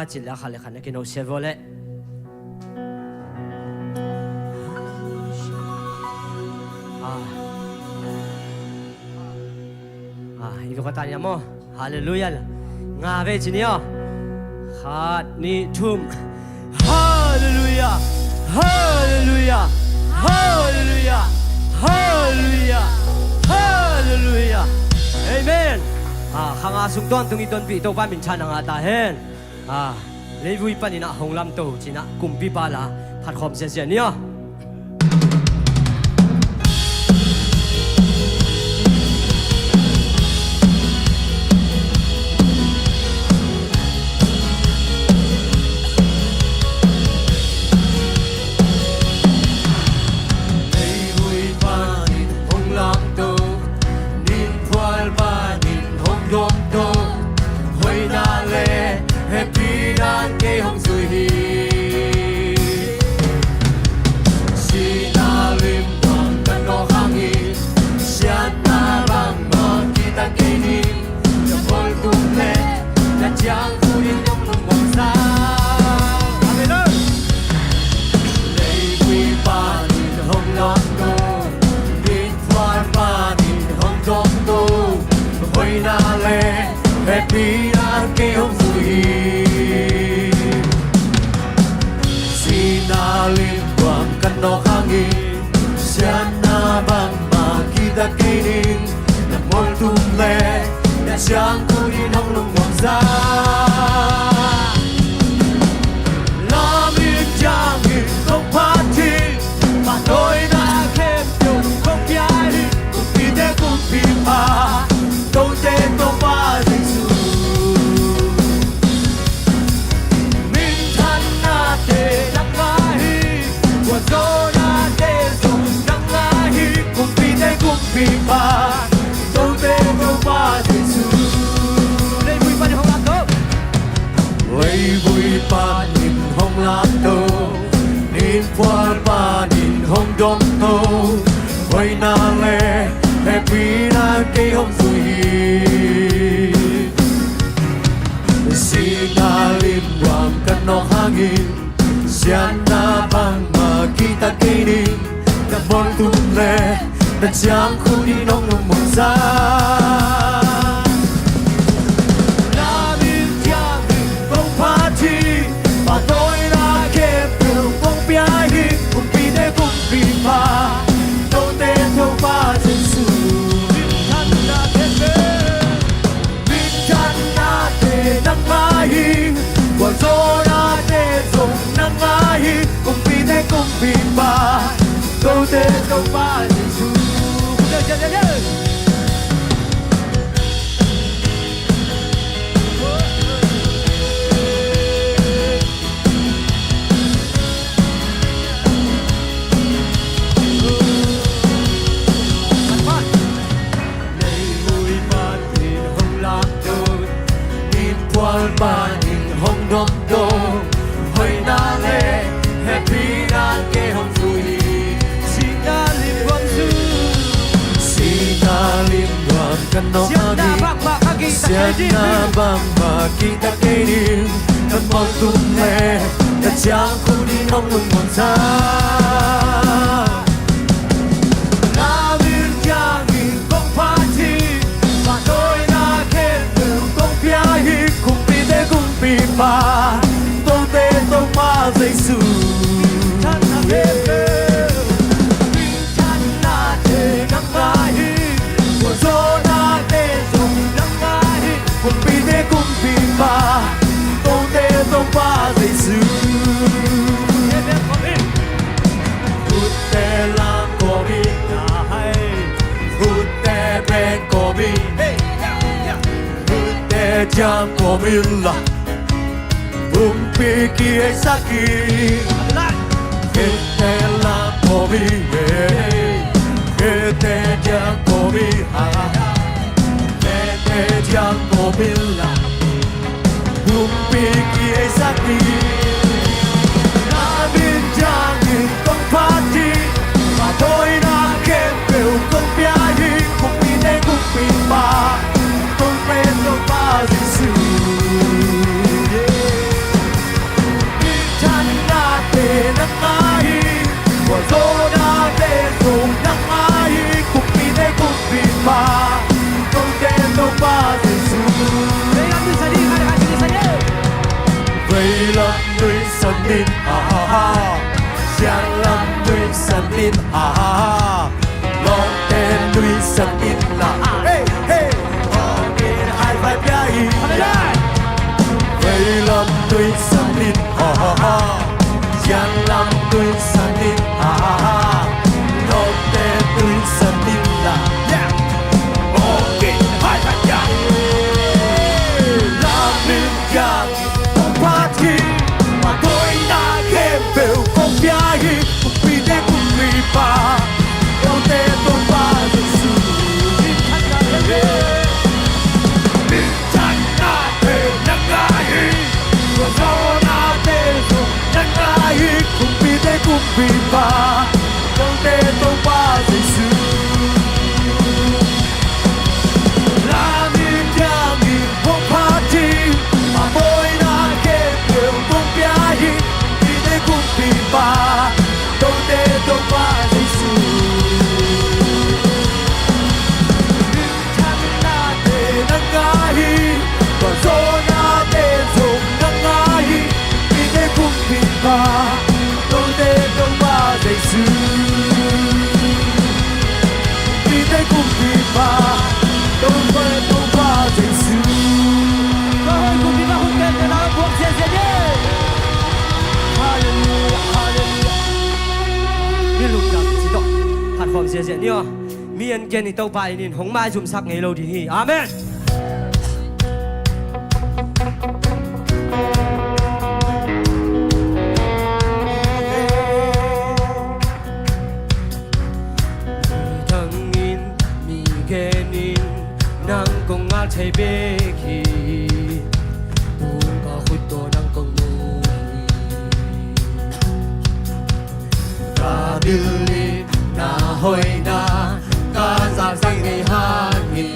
chỉ là khá là khá là cái nấu xe vô lệ 이거 갖다 냐모 할렐루야 ngave chiniyo khat ni thum hallelujah hallelujah hallelujah hallelujah hallelujah amen khanga sung ton tung iton pi to pa min chan anga ta hen levui panina honglam to china kumpi pala phat khom se se niyo Chẳng cô đi nông lùng hoàng gia Lo miên cha nghìn không phát thi Mà tôi đã khem dùng không ai Cùng vì thế cùng vì mà Tôi tên tôi ba dây dù Minh thân na tê nắng ai Của tôi na tê dùng nắng ai Cùng vì thế cùng vì mà Tôi tên tôi ba dây dù vui pa nhìn hông lá tô nhìn qua pa nhìn hông đông tô quay na lê happy na cây hông vui si na lim quang căn nó hangin sian na bang mà kita kini na bon tum lê na chang khu đi nông nông mong xa và tôi đã kẹp đường bóng bia hi cùng vì thế cùng vì mà tôi tên theo ba dân sự Vinh thân đã thế thế Vinh thân đã thế nắng ai quả gió đã thế dùng nắng ai cùng vì thế cùng vì mà tôi tên theo ba dân sự ba nhìn hông đông đô hơi na lê happy na kê hông vui xin na lim quang du xin na lim đoàn căn nó đi xin na bang mà kita kê đi căn mong tung lê ta chẳng khu đi nông lùng mòn xa na lim cha nghìn không phá chi và tôi na kê đường công pia hi cùng vì mà tôi tên tôi ma dây dù thân là Vinh thân là thế nắng ai của gió đã thế dùng nắng ai cùng vì thế cùng vì mà tôi tên tôi ma dây dù phút tê làm có bị là hay phút tê bên có bị phút tê chẳng có bị là Pikir sakit Kita la kobi Kita jang kobi Kita jang kobi la Pikir sakit Na bin jangin không phát chi Mà tôi đã kém biểu không bia đi Không bị thế cũng bị mà Tôi bên tôi ba dì sư in lòng tên lui sân in là hey hey in hai vai bia vậy lòng lui sân in giang lòng lui sân in lòng tên lui sân in là in hai vai bia làm nên giang party mà tôi đã game về con bia vì để cùng vì ba con tên tôi ba Giêsu mình chẳng na thể nắng ai và gió na thể rồi nắng ai cùng vì để cùng vì ba con tên tôi ba Giêsu là mình nhà mình không party mà tôi đã game về con bia vì để cùng vì ba con tên tôi ba Giêsu và gió na tên dùng nắng ai vì để cùng vì ba con tên tôi ba Giêsu vì để cùng vì ba con tên tôi ba Giêsu Cơ hội cùng đi vào hôn tên để nói cuộc diễn diễn đi. Hallelujah, hallelujah. Biết lúc nào chỉ đọc hạt phòng diễn diễn đi à. Miền kia thì tàu bài nên hống mai dùng sắc ngày lâu thì hi. Amen. Thay bê khi có khuyết tổ năng công mù ta đưa lên na hồi na ca giả danh ngày hát nghỉ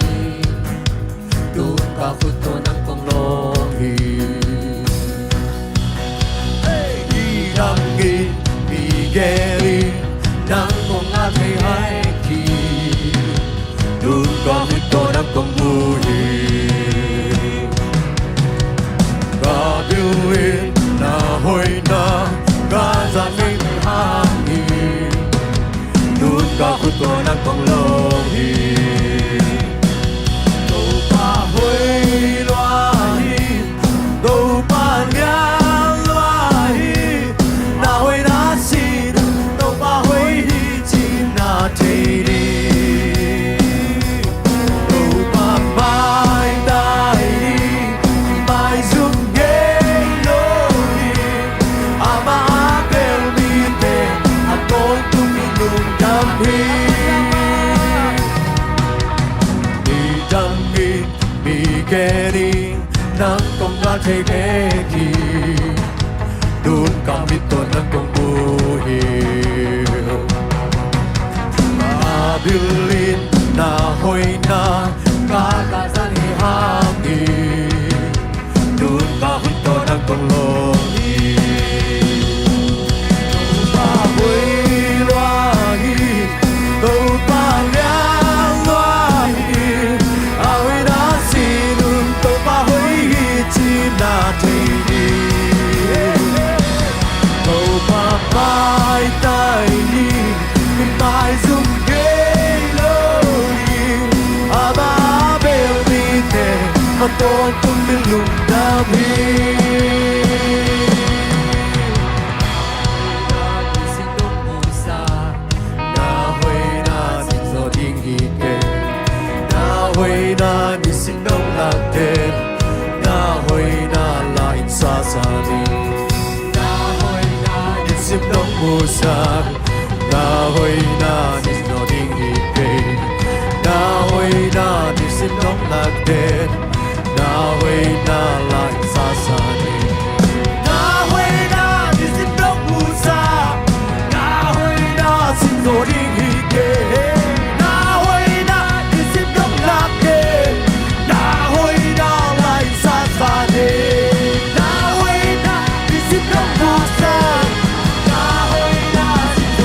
đúng cả khuyết tổ năng công lô hi đi đăng nghi vì ghé đi năng công ngã thấy hai kỳ đúng cả khuyết tổ năng công mù hi ca đưa lên na hồi na ca giả danh ngày hát nghỉ đúng cả khuyết tổ năng công lô hi đâu ba hối loa hi đâu ba nhang loa hi na hối na xin đâu ba hối hi chỉ na thế đi đâu ba mai tai đi mai dùng ghế lối đi ama bel mi te a con tu mi lung đam hi đi đam mi mi ghé đi nắng công ga thấy ghé đi đun cả mi tôn nắng công bu hi na bilin na hoi na ca gian hi ham hi đun cả hun tôn nắng công lo hi ba hoi loa hi đâu ba liang loa hi a hoi na si đun đâu ba hoi hi chi na thấy đi đâu ba mai tai ni mai dùng ghế lối a ba bel mi te ma tôn tung bên lùng đam hi xin đông mù sa na huê na xin gió điên hi kê na huê na đi xin đông lạc tên na huê na là in sa sa đi na huê na đi xin đông mù sa na huê na đi gió điên hi kê na huê na đi xin đông lạc tên na huê na là in sa sa đi na huê na đi xin đông mù sa na huê na xin gió điên hi kê na huê na đi xin đông lạc tên na huê na là in sa sa đi na huê na đi xin đông mù sa na huê na xin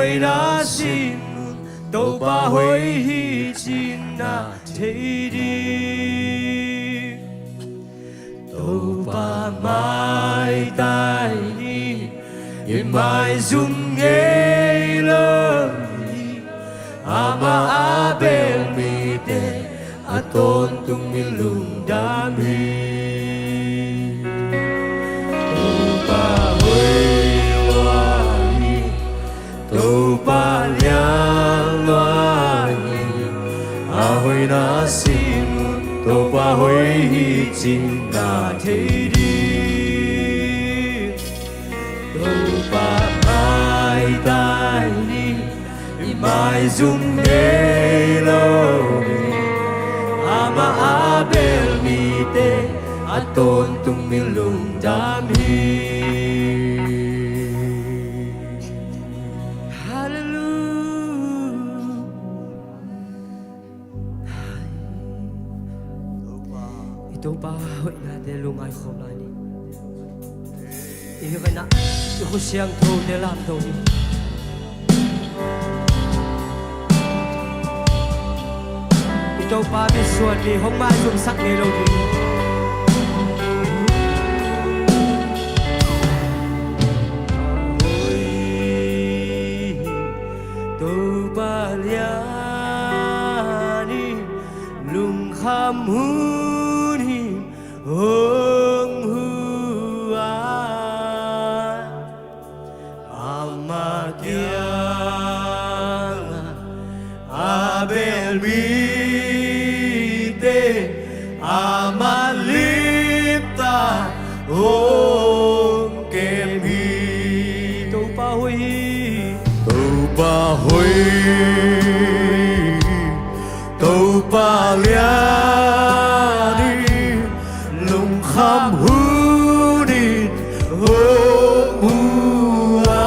会那心都把回忆进那天地，都把埋在你，也埋进给了你。Ama abel mite aton tumilung dami. Tupa hui wani, tupa liang wani, ahoy na simun, tupa hui hijin na teidi, tupa mai tai ni, mai zum melodi, ama abel mite aton tumilung dami. Hallelujah. Ito pa hoy natin lumay ko lani. Iyo kaya na iko siyang to delam to ni. Ito pa mi suan ni hong mai zum sak ni lo ni. Hamunim hong hua amakyang abel mite amalipta hong kemi tu pa hui tu pa liani lung kham hu đi hô hua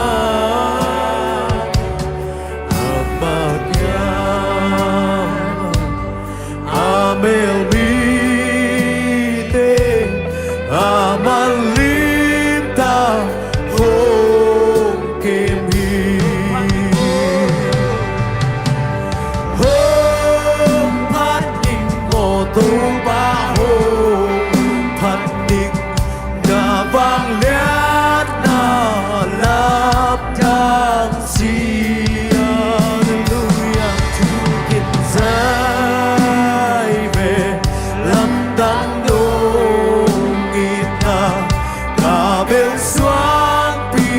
amakyama amel mite amalinta hong kemi tu ba ho phat dik na vang liat na lap tang si hallelujah tu kit zai về lâm tan đô ngita cả bên xoan pi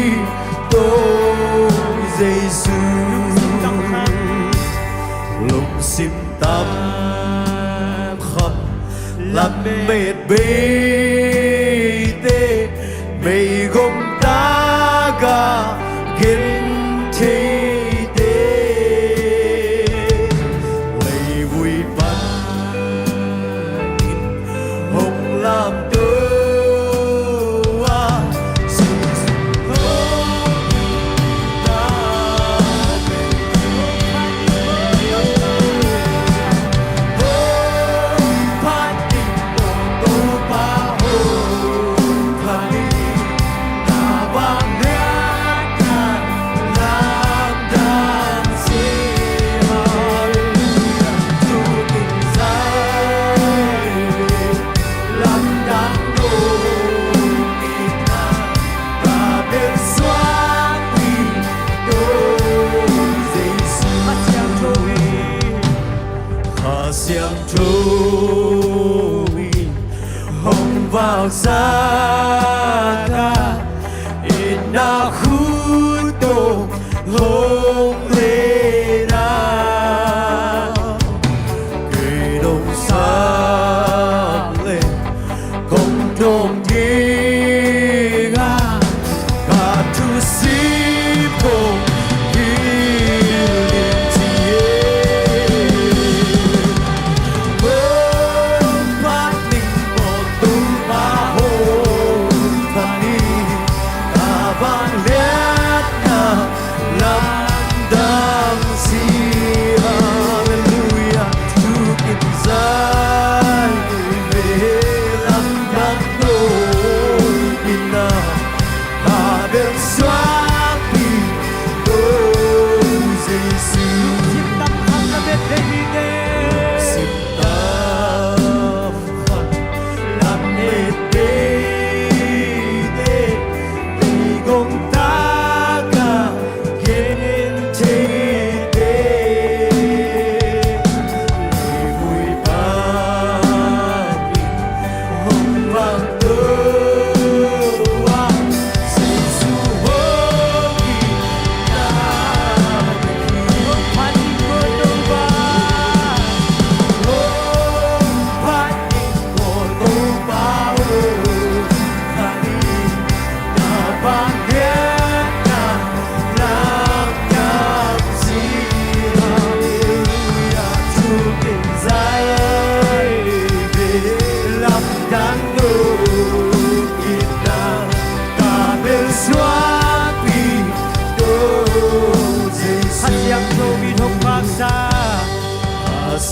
tôi Giêsu lúc sim tâm làm mệt bê tê mây gom ta ga kinh thi tê lấy vui bắn hồng làm tơ xiang trôi hồng vào xa ca in na khu tô hồng lê na cây đông xa lên không trông đi ga cả tu sĩ cùng Xóa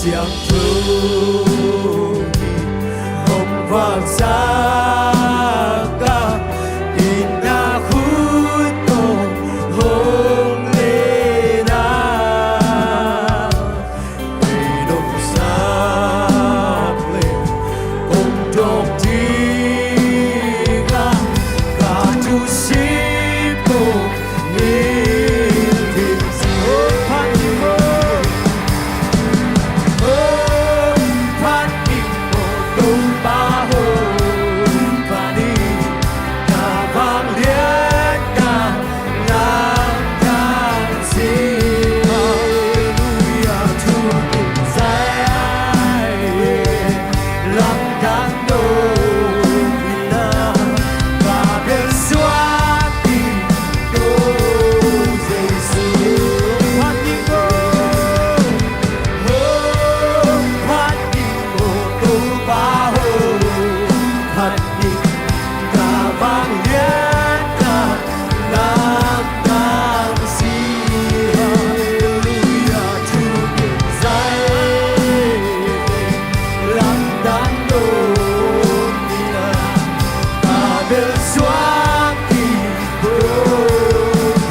tiếng trống hồng vang xa ca indah khuto hong lena ngày đông sáng lên cùng độc tiếng ca tu sĩ cùng niềm tin ôi phát đi một đôi ba hồn và đi cả vang liếc cả ngang ngang xin Hallelujah Chúa tình dài lắng đáng đôi na và bên xóa đi đôi Giêsu phát đi phát đi một đôi ba hồn phát đi cả vang liếc cả ngang ngang xin Hallelujah Chúa tình dài lắng đáng đôi na và bên xóa đi đôi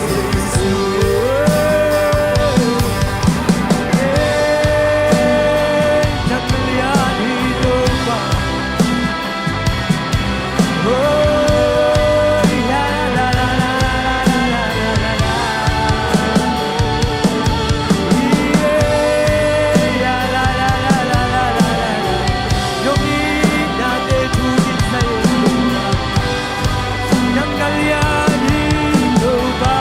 Giêsu Nang nalian hidup pa Oh la la la la la la la la Yeah la la la la la la Yongin natin tuwid sa'yo Nang nalian hidup pa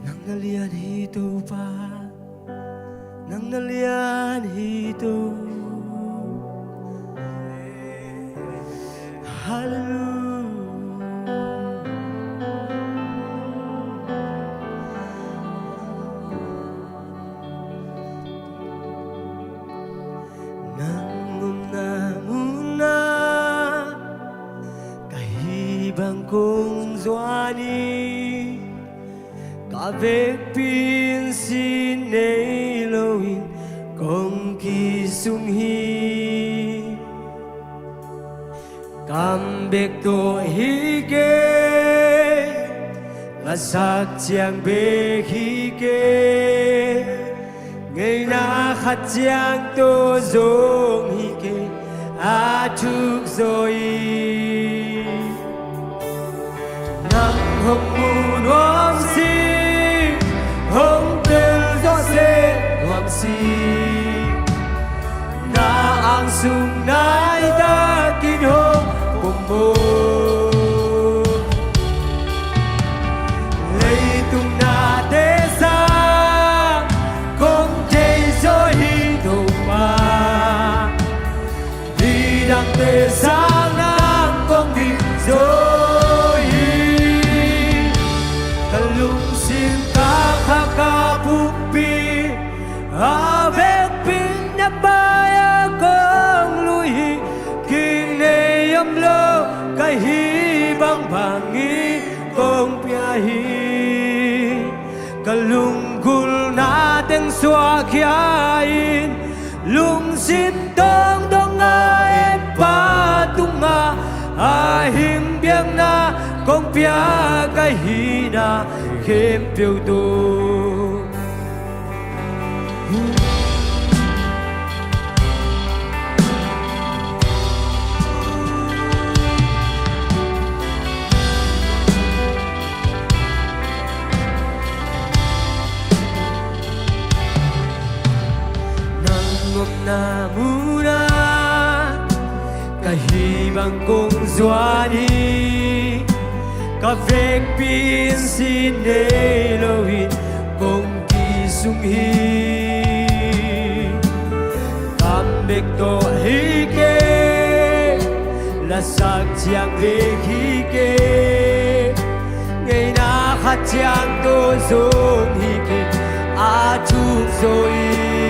Nang nalian hidup pa Nang nalian hidup Nang una kahibang kong zwani Cả vết pin xin nấy lối công kỳ sung hi Cảm bếc tổ hi kê Là sắc chàng bê hi kê Ngày na khát chàng tô dông hi kê A chúc rồi Nắng hồng mùn hoang xin Hồng tên gió sẽ hoàng xin Na ang sung nai ta kinh hồng cùng bố Lấy tung na thế xa Không thể dối hi đồ mà Vì đang tê sáng ngang con đi dối Cả lúc xin ta khá ca phúc bi Avec pin na baya kong lui Kinh này khiain lung sin tong dong nga et patunga ahim biang na kong pia kahina khem piu tu na muna kahibang kong zwani kavek pin sinelowin kong kisunghi kambek to hike lasag chiang vek hike ngay na khát chiang to zong hike a chuk zoi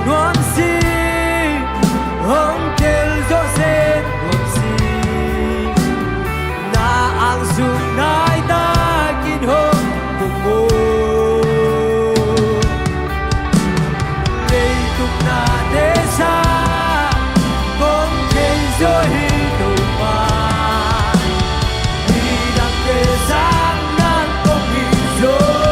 Nuam si Hong tel do sen nuam si Na ang sung nai ta kin hong bung mo Lei tuk na de sa Kong tel do hi tu ma Hi dang de sang nan kong hi zoi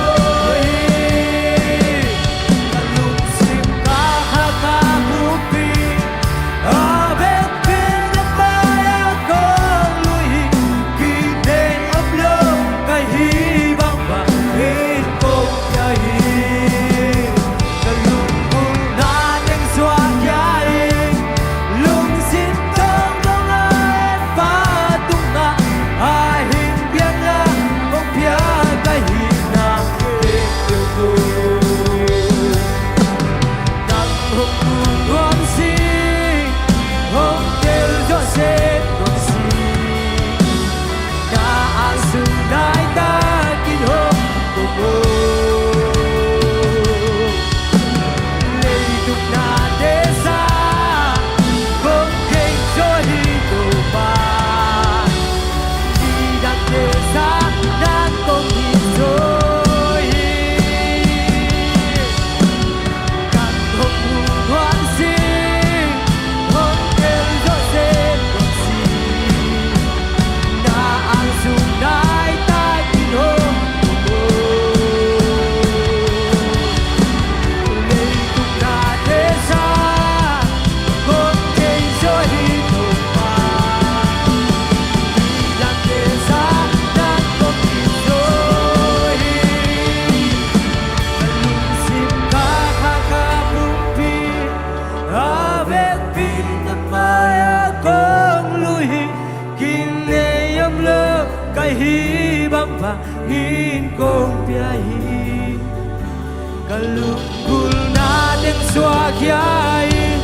Ngin kong piyahin Kalungkul natin swagiyahin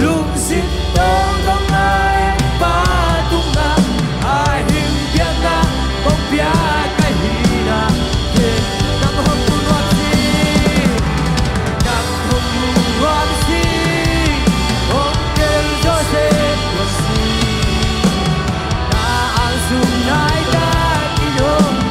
Lungsit tong dongain patunga Ahim biang na kong piyakahina Nang hong si Nang hong si Hong tel Joseph Rosi Na ang sunay na kinong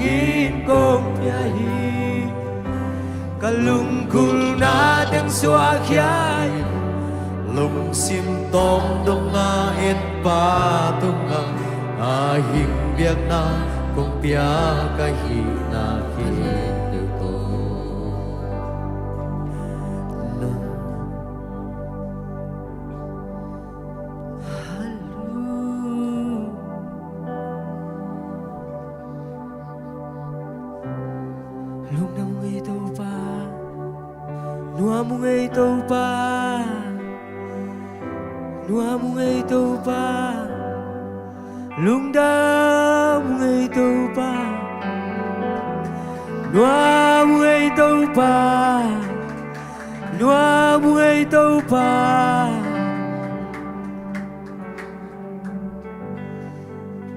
ngin kong piyahin Kalungkul natin swagiyahin Lungsim tong dong nga et patunga Ahing biag na kong piya kahina hinito Nua mungai topa Nua mungai topa Lungda mungai topa Nua mungai topa Nua mungai topa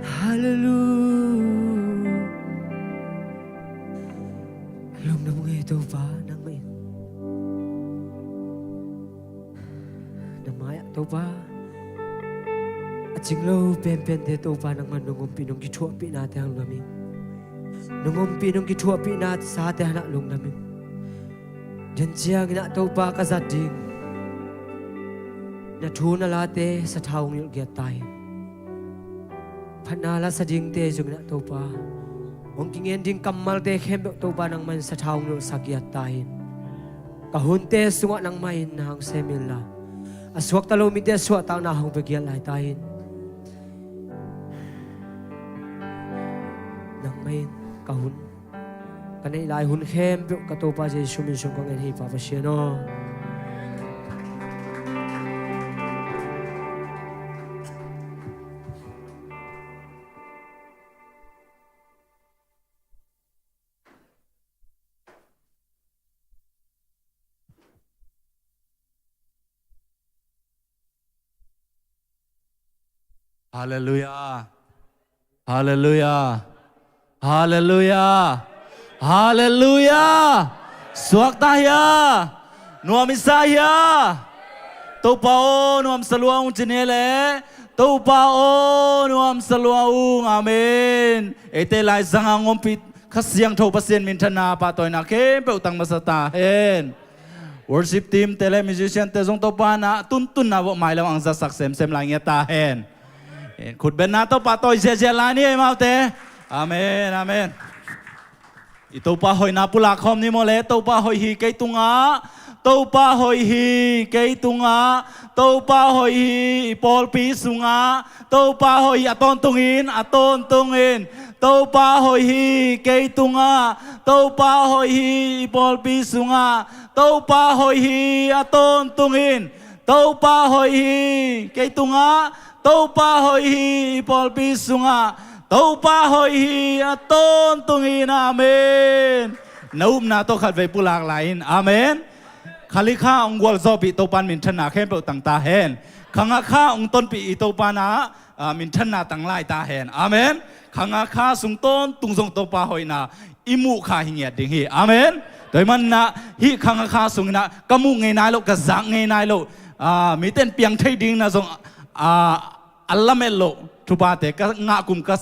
Hallelujah Lungda mungai topa nang mai Namaya topa Aching lo pen te topa nang man nungom pinong githua pi na te hang lami Nungom pinong githua pi na sa te hana lung lami Jan chiang na topa ka zading Na thu na la te sa thaung yul gia tai Phana la sa ding te jung na topa Ong king ending kamal te khem topa nang man sa thaung yul sa gia tai Ka hun te sunga nang main hang semil la Aswak talo mi te swak tang na hong pe gia lai tai Nang main ka hun Kanay lai hun khem pe ka topa je shumin shung kong en hi pa pa no Hallelujah. Hallelujah. Hallelujah. Hallelujah. Suak tahya. Nuam isaya. Tupao nuam saluang jinele. Tupao nuam saluang. Amen. Ete lai zangang ngompit kasiang tho pasien mintana patoy na ke pe utang masata hen. Worship team tele musician te zong topa na tuntun na wo mai lam ang za sak sem lai nge ta hen. ขุดเบนนาโตปาโตยเสียลานี่มาเตอาเมนอาเมนอีโตปาหอยนาปุลาคอมนี่โมเลโตปาหอยฮีเกตุงาโตปาหอยฮีเกตุงาโตปาหอยฮีปอลปีสุงาโตปาหอยอตอนตุงอินอตอนตุงอินโตปาหอยฮีเกตุงาโตปาหอยฮีปอลปีสุงาโตปาหอยฮีอตอนตุงอินโตปาหอยฮีเกตุงาTaupa hoi hi pol pi sunga Taupa hoi hi aton tungin amen Naum na to khat ve pulak lain amen Khalika ong wal zo pi topan min thana khem pe tang ta hen Khanga kha ong ton pi topana min thana tang lai ta hen amen Khanga kha sung ton tung song topa hoi na imu kha hingia ding hi amen Toy man na hi khanga kha sung na kamu ngai nai lo ka zang ngai nai lo mi ten piang thai ding na song Allah melo tupa te ka nga kum ka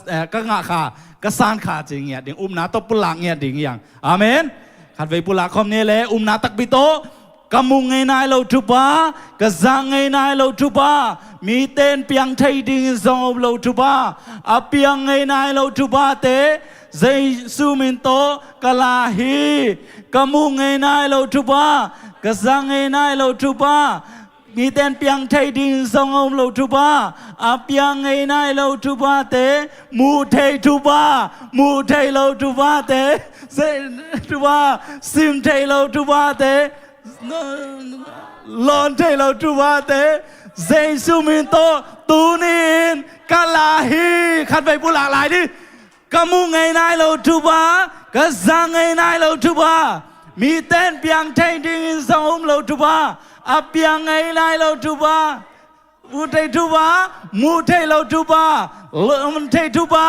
nga kha ka san kha jing ya ding na to pulang ya ding yang amen khat ve pula khom ne le na tak bi to kamung ngai nai lo tupa ka zang ngai nai lo tupa mi ten piang thai ding zong lo tupa a piang ngai nai lo tupa te zai su min to kala hi kamung ngai nai lo tupa ka zang ngai nai lo tupaมีเต้นเปียงไทยดิงสงอมโลทุบาอาเปียงไงนายโลทุบาเตมูไทยทุบามูไทยโลทุบาเตเซทุบาซิมไทยโลทุบาเตลอนไทยโลทุบาเตเซซูมินโตตูนินกาลาฮีขัดไปผู้หลากหลายดิกะมุงไงนายโลทุบากะซังไงนายโลทุบามีเต้นเปียงไทยดิงสงอมโลทุบาอาเปียงไงนายเราทุบามูไทยทุบามูไทยเราทุบาลอนไทยทุบา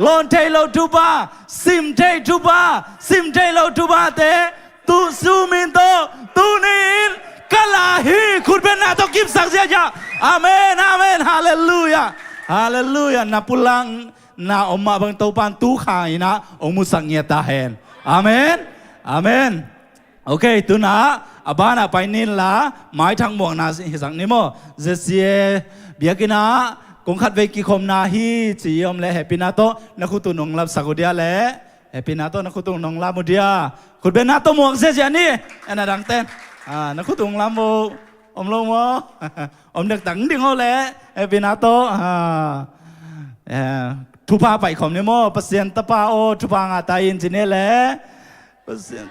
ลอนไทยเราทุบาซิมไทยทุบาซิมไทยเราทุบาเตตุซูมินโตตูนินกาลาฮีคุณเป็นนาต้องกิบสักเสียจ้าอาเมนอาเมนฮาเลลูยาฮาเลลูยานาปุลังนาอมมาบังโตปันตูขายนะอมุสังเงียตาเฮนอาเมนอาเมนโอเคตุนาabana painin la mai thang mong na sang ni mo jesie biakina kong khat ve ki khom na hi chi om le happy na to na khu tu nong lap sagodia le happy na to na khu tu nong la mudia khut be na to mong se ja ni ana dang ten na khu tu nong la mo om lo mo om dak tang ding ho le happy na to thu pa pai khom ni mo pasien ta pa o thu pa nga ta in chi ne le pasien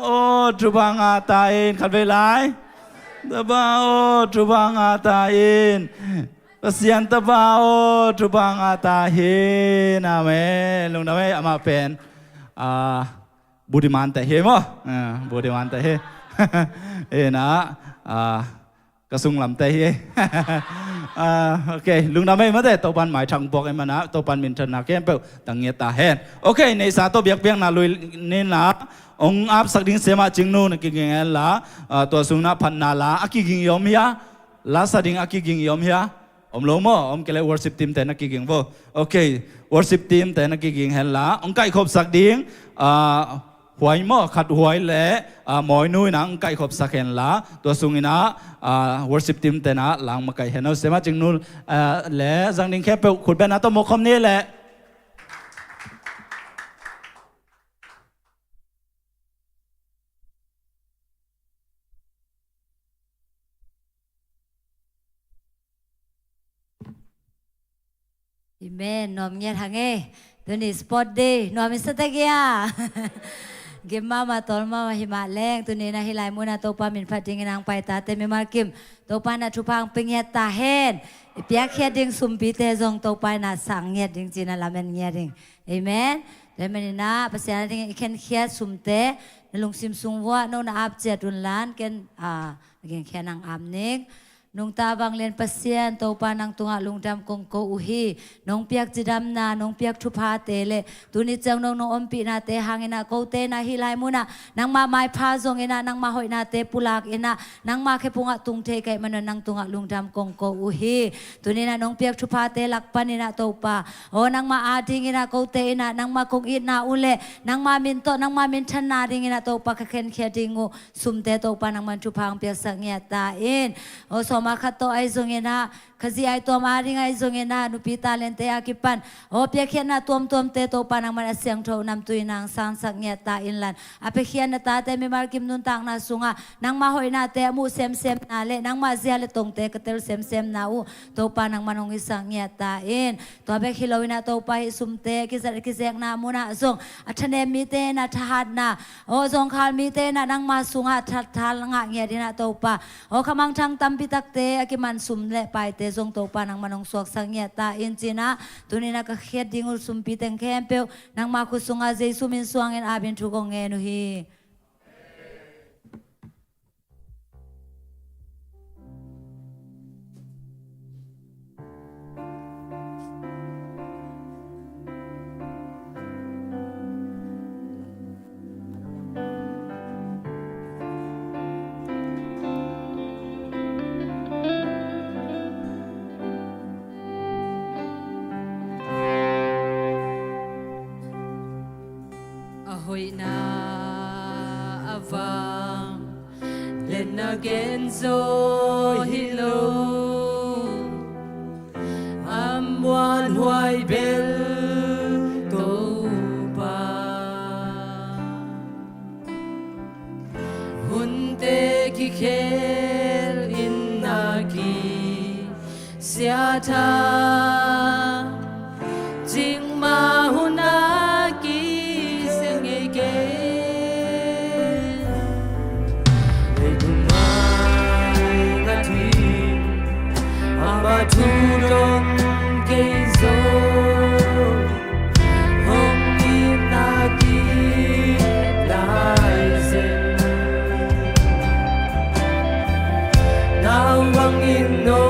โอ้ทุบังอาตาเองขัดไปหลายตะบาโอทุบังอาตาเองเสียนตะบาโอทุบังอาตาเฮนะแม่ลุงนะแม่อามาเป็นบุริมันแต่เฮมั้งบุริมันแต่เฮนะกระสุงลำแต่เฮโอเคลุงนะแม่มาแต่ตัวปันหมายทางบอกไอ้มันนะตัวปันมินทนาแก้มเปล่าตั้งเงียตาเฮนโอเคในสาตัวเบียกเบียงนาลุยนี่นะองอาบสักดิ้งเสมาจิงนูนกิงเงละตัวสุนัขพันนาลาอากิกิงยอมเฮียลาสักดิ้งอากิกิงยอมเฮียอมโลโมอมเกลวอร์ชิปทีมแต่นักกิงโบโอเควอร์ชิปทีมแต่นักกิงเฮละองไก่ขบสักดิ้งหวยหม้อขัดหวยและหมอยนุ้ยนังไก่ขบสักเห็นละตัวสุงินะวอร์ชิปทีมแต่นะหลังมาไก่เห็นเอาเสมาจิงนูนและจังดิ้งแค่เปิดขุดเป็นนะตัวโมคอมนี่แหละAmen. Nomnya hange. Tuni sport day. Nomi setagya. Gimma ma tolma ma himaleng. Tuni na hilai muna topa min patingin ang paitate mi markim. Topa na chupang pingyat tahen. Ipiak heding sumpite zong topa na sangyat ding cina lamen nyering. Amen. Demen na pasya ding iken khiat sumte. Nalung simsungwa no na abjet unlan ken naging khenang amning. Nung tabang len pasien topa nang tunga lungdam kong ko uhi nong piak jidam na nong piak chupa tele tunit jang nong ompi na te hangin na ko te na hilai muna nang mamay pazong ina nang mahoy na te pulak ina nang makepunga tungte kay manon nang tunga lungdam kong ko uhi tunina nong piak chupa te lakpan ina topa o nang maading ina ko te ina nang makong ina ule nang maminto nang mamintan na ding ina topa kaken kiyadingo sumte topa nang manchupang piak sangyatain o so makato ay zongena kasi ay to maring ay zongena nupita lente akipan o piakyan na tuom te to panang manasyang to nam tuinang sansak niya ta inlan apekyan na tate mi markim nuntang na sunga nang mahoy na te mu sem nale nang maziale tong te katel sem na u to panang manong isang niya ta in to apek hilawin na to pa sumte kisek na muna zong atane mite na tahad na o zong kal mite na nang masunga tal nga niya din na to pa o kamang tang tampitak te akiman sumle pai te zong to pa nang manong suak sangya ta inchina tuni na ka khet dingul sumpiteng kempeu nang makusunga jei sumin suangin abin thukong enu hi Ahoy na avang Len again so hello Amwan huay bel to pa Hunte kikel inaki siata Jing mahunaki Turong keizo Hong inaki laisen Nawang ino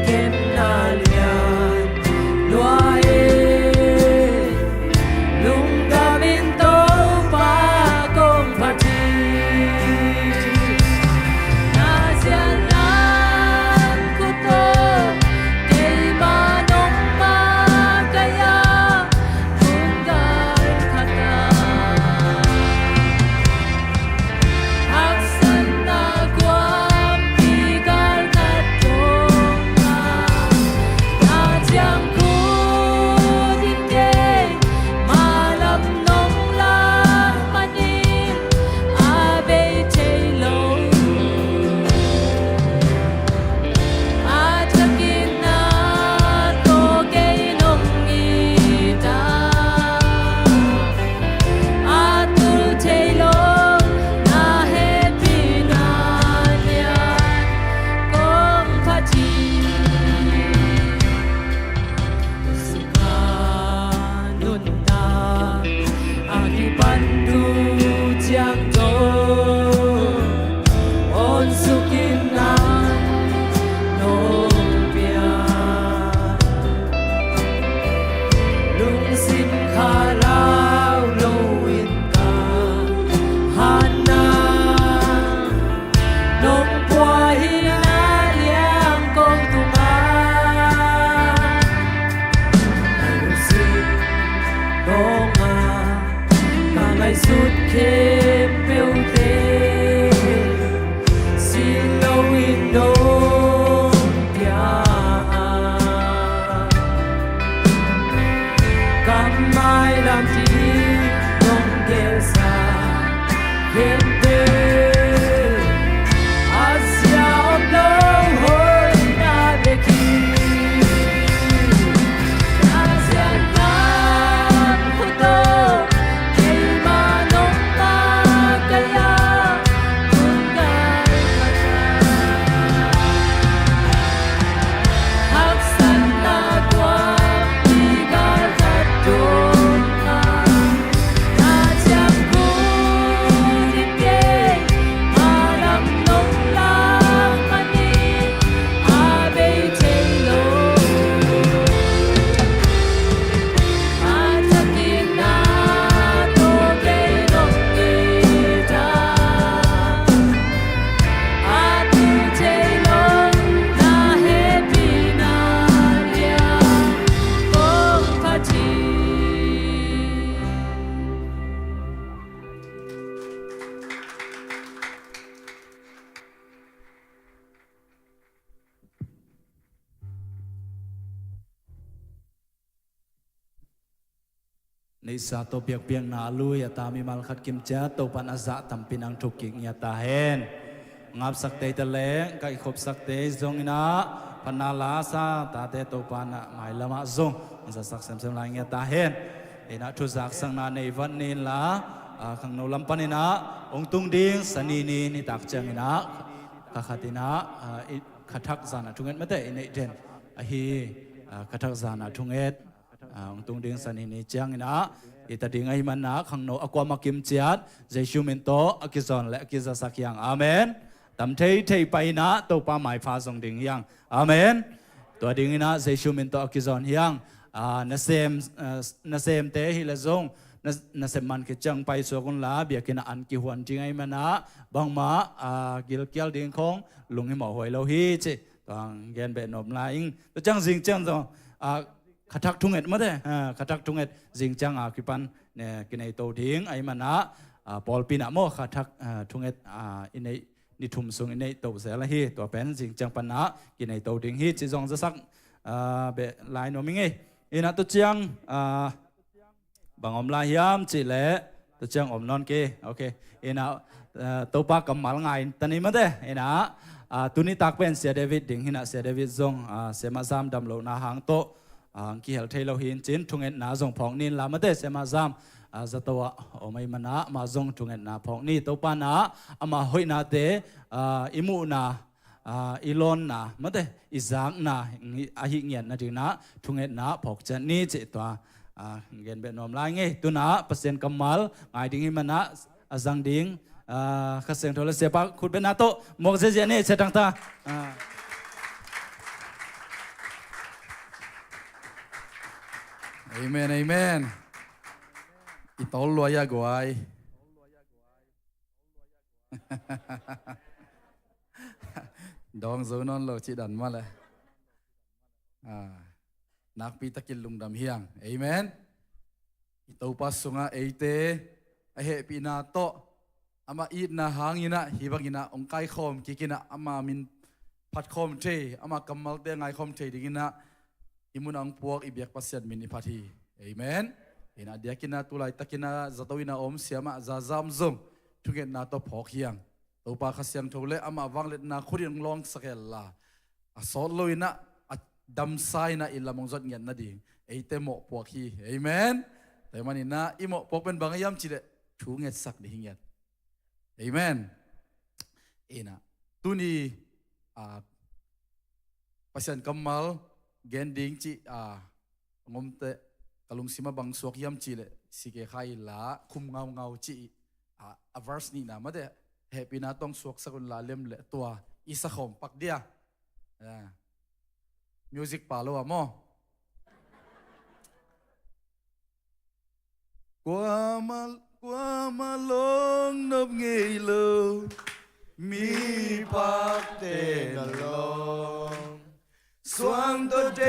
ken nalian Luae Lunggamin to pa kong pati Hãy subscribe cho sukina no pia lung sim kha lao lo in ka hana nong pua hi na liang kong tu ma lung sim nong ma ka ngai sut kem peu te si lo in no pia kam mai lam ti nong ge sa kem te asia om lo hoi na de ki asia kan hu to ke ma nong ta ka ya kun dai ka cha hak san na twa pi ga ta to na na cham ku ni ke ma lam nong la ma ni a be che lo a cha ki na to ke nong e ta a tu che lo na he pi na lia kong pha chi ในสาตเปียกเปียงนาลุยตามีมัลขัดกิมเจ้าตัวปันอาซะทำปินังทุกกิงยาตาเฮนงับสักเตยตะเลงไก่ขบสักเตยจงอินะพันนาลาซาตาเตตัวปันหมายละมาจงมันจะสักเสมเสมลายยาตาเฮนเอ็นะทุจักสังนาในวันนี้ละขังโนลำปันอินะองตุงดิงสนีนีนิตักจังอินะขัดอินะขัดทักษานะทุงเอ็ดไม่ได้อินเดนฮีขัดทักษานะทุงเอ็ดองตุงดิงสนีนีจังอินะอิตาดิงไอมันนะขังโนอความากิมเจียดเจชูมินโตอกิซอนและอกิซาสักยังอาเมนตำเทยไปนะตัวป้าหมายฟ้าทรงดิงยังอาเมนตัวดิงนะเจชูมินโตอกิซอนยังนาเซมเตฮิเลซงนาเซมมันกิจังไปสวกุนลาเบียกินอันกิหวนจิงไอมันนะบางมากิลเกียลดิงคงลุงให้หมอหวยเราฮีจิตัวเย็นเบนนมลาอิงตัวจังสิงจังตัวขัดทักทุงเอ็ดมาเด้ขัดทักทุงเอ็ดจิงจังกิปันเนี่ยกินไอโตดิงไอมันนะปอลปีนะโมขัดทักทุงเอ็ดอินไอนิทุมสุงอินไอโตเสละฮีตัวเป็นจิงจังปันนะกินไอโตดิงฮีจิจงจะสักเบลายโนมิงไงอินะตัวจังบางอมลายามจิเล่ตัวจังอมนอนเกโอเคอินะตัวปากกำมัลไงตอนนี้มาเด้อินะตุนิตักเป็นเสียเดวิดดิงหินะเสียเดวิดจงเสียมาซามดำโลนาหางโตกี่เหลเทโลหินจินทุงเอ็นนาจงพองนินลามาเตเสมาซามจะตัวโอไม่มานะมาจงทุงเอ็นนาพองนี่ตัวปานะอามาหอยนาเตอิมูนาอีลอนนามาเตอิซักนาอาหิเงียนนาจึงนะทุงเอ็นนาพอกจันนี่จิตัวเงินเป็นนอมลายไงตัวนะเปอร์เซ็นต์กำมัลไงดิ้งหิมันนะจังดิ้งข้าเสียงโทรเสียปะคุณเป็นนาโตมองเสียนี่เสตังตาเอเมนเอเมนอิตอลลอยกวยดองโซนอนโลจิดันมาเลยนักปีตะกินลุงดำเฮียงเอเมนอิตอปัสสุงะเอเตอเฮปีนาโตอามาอีดนาหางยินะฮิบังยินะองไกคอมกิกินะอามามินพัดคอมเทอามากำมัลเตงไงคอมเทดิกินะอิมุนังพวกอิเบียกปัสเซียนมินิพัทีเอเมนเห็นเดียกินะตุไลตะกินะจัตวินะอมเสียมาซาซามซงทุกเงินนาโตพอกเฮียงตัวปากเสียงทุเลอามาวังเล็ดนาคุริงลองสักเอลลาสอดลุยนะดัมไซนะอิลลามงจดเงินนาดีเอเตโมพวกฮีเอเมนแต่มันนี่นะอิโมพวกเป็นบางยามจิเลชูเงินสักดิเงินเอเมนเอ็นะตุนีปัสเซียนกัมมัลเกนดิ้งจีงมเตะกลุงซิมาบังสวกยามจีเลสิเกขายละคุมเงาจีเวอร์สนี่นะมาเดเฮ เฮปีนาต้องสวกสกุลลาเล่มเละตัวอิสขมปักเดียมิวสิกป่าโลอะโมกว่ามาลงนบเงยโลมีพักเตนลงสวงตัวเด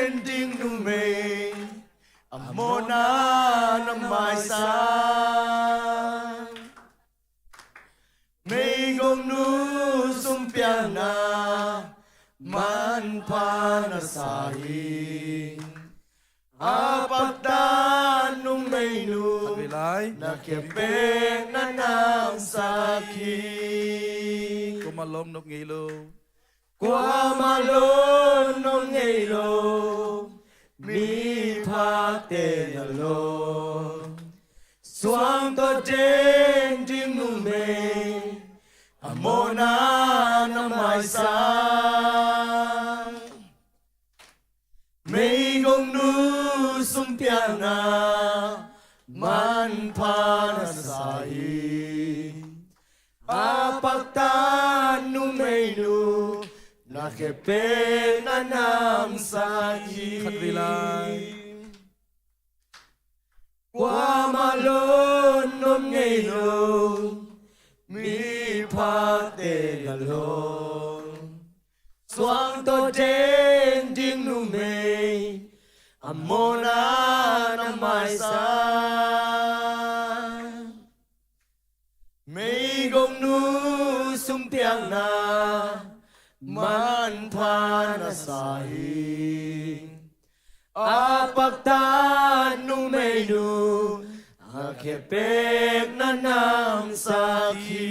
นดิ้งนุ่มเมอโมนาน้ำไม้สานไม่กงนูสุมเปียนามันพานาสาหิอาปัตตานุเมนูนักเก็บเป็นนานามสักขีก็มาลงนกเงยโลกว่ามาลงนกเงยโลมีพาเตนโลสวงตัวเจนจิงนุเมอโมนานาไมสานไม่กงนูสุมเปียนามันพานาสายอาปักตานุเมนูนักเเป็นนานามสักขีขัดเวลากว่ามาลนนมเงยโลมีพาเตกะโลสวงตัวเจนดิ้งนุเมอโมนานาไมสานไม่กงนูสุมเปียงนามันพานาสายอาปักตานุเมนูอาเคเปกนานามสักขี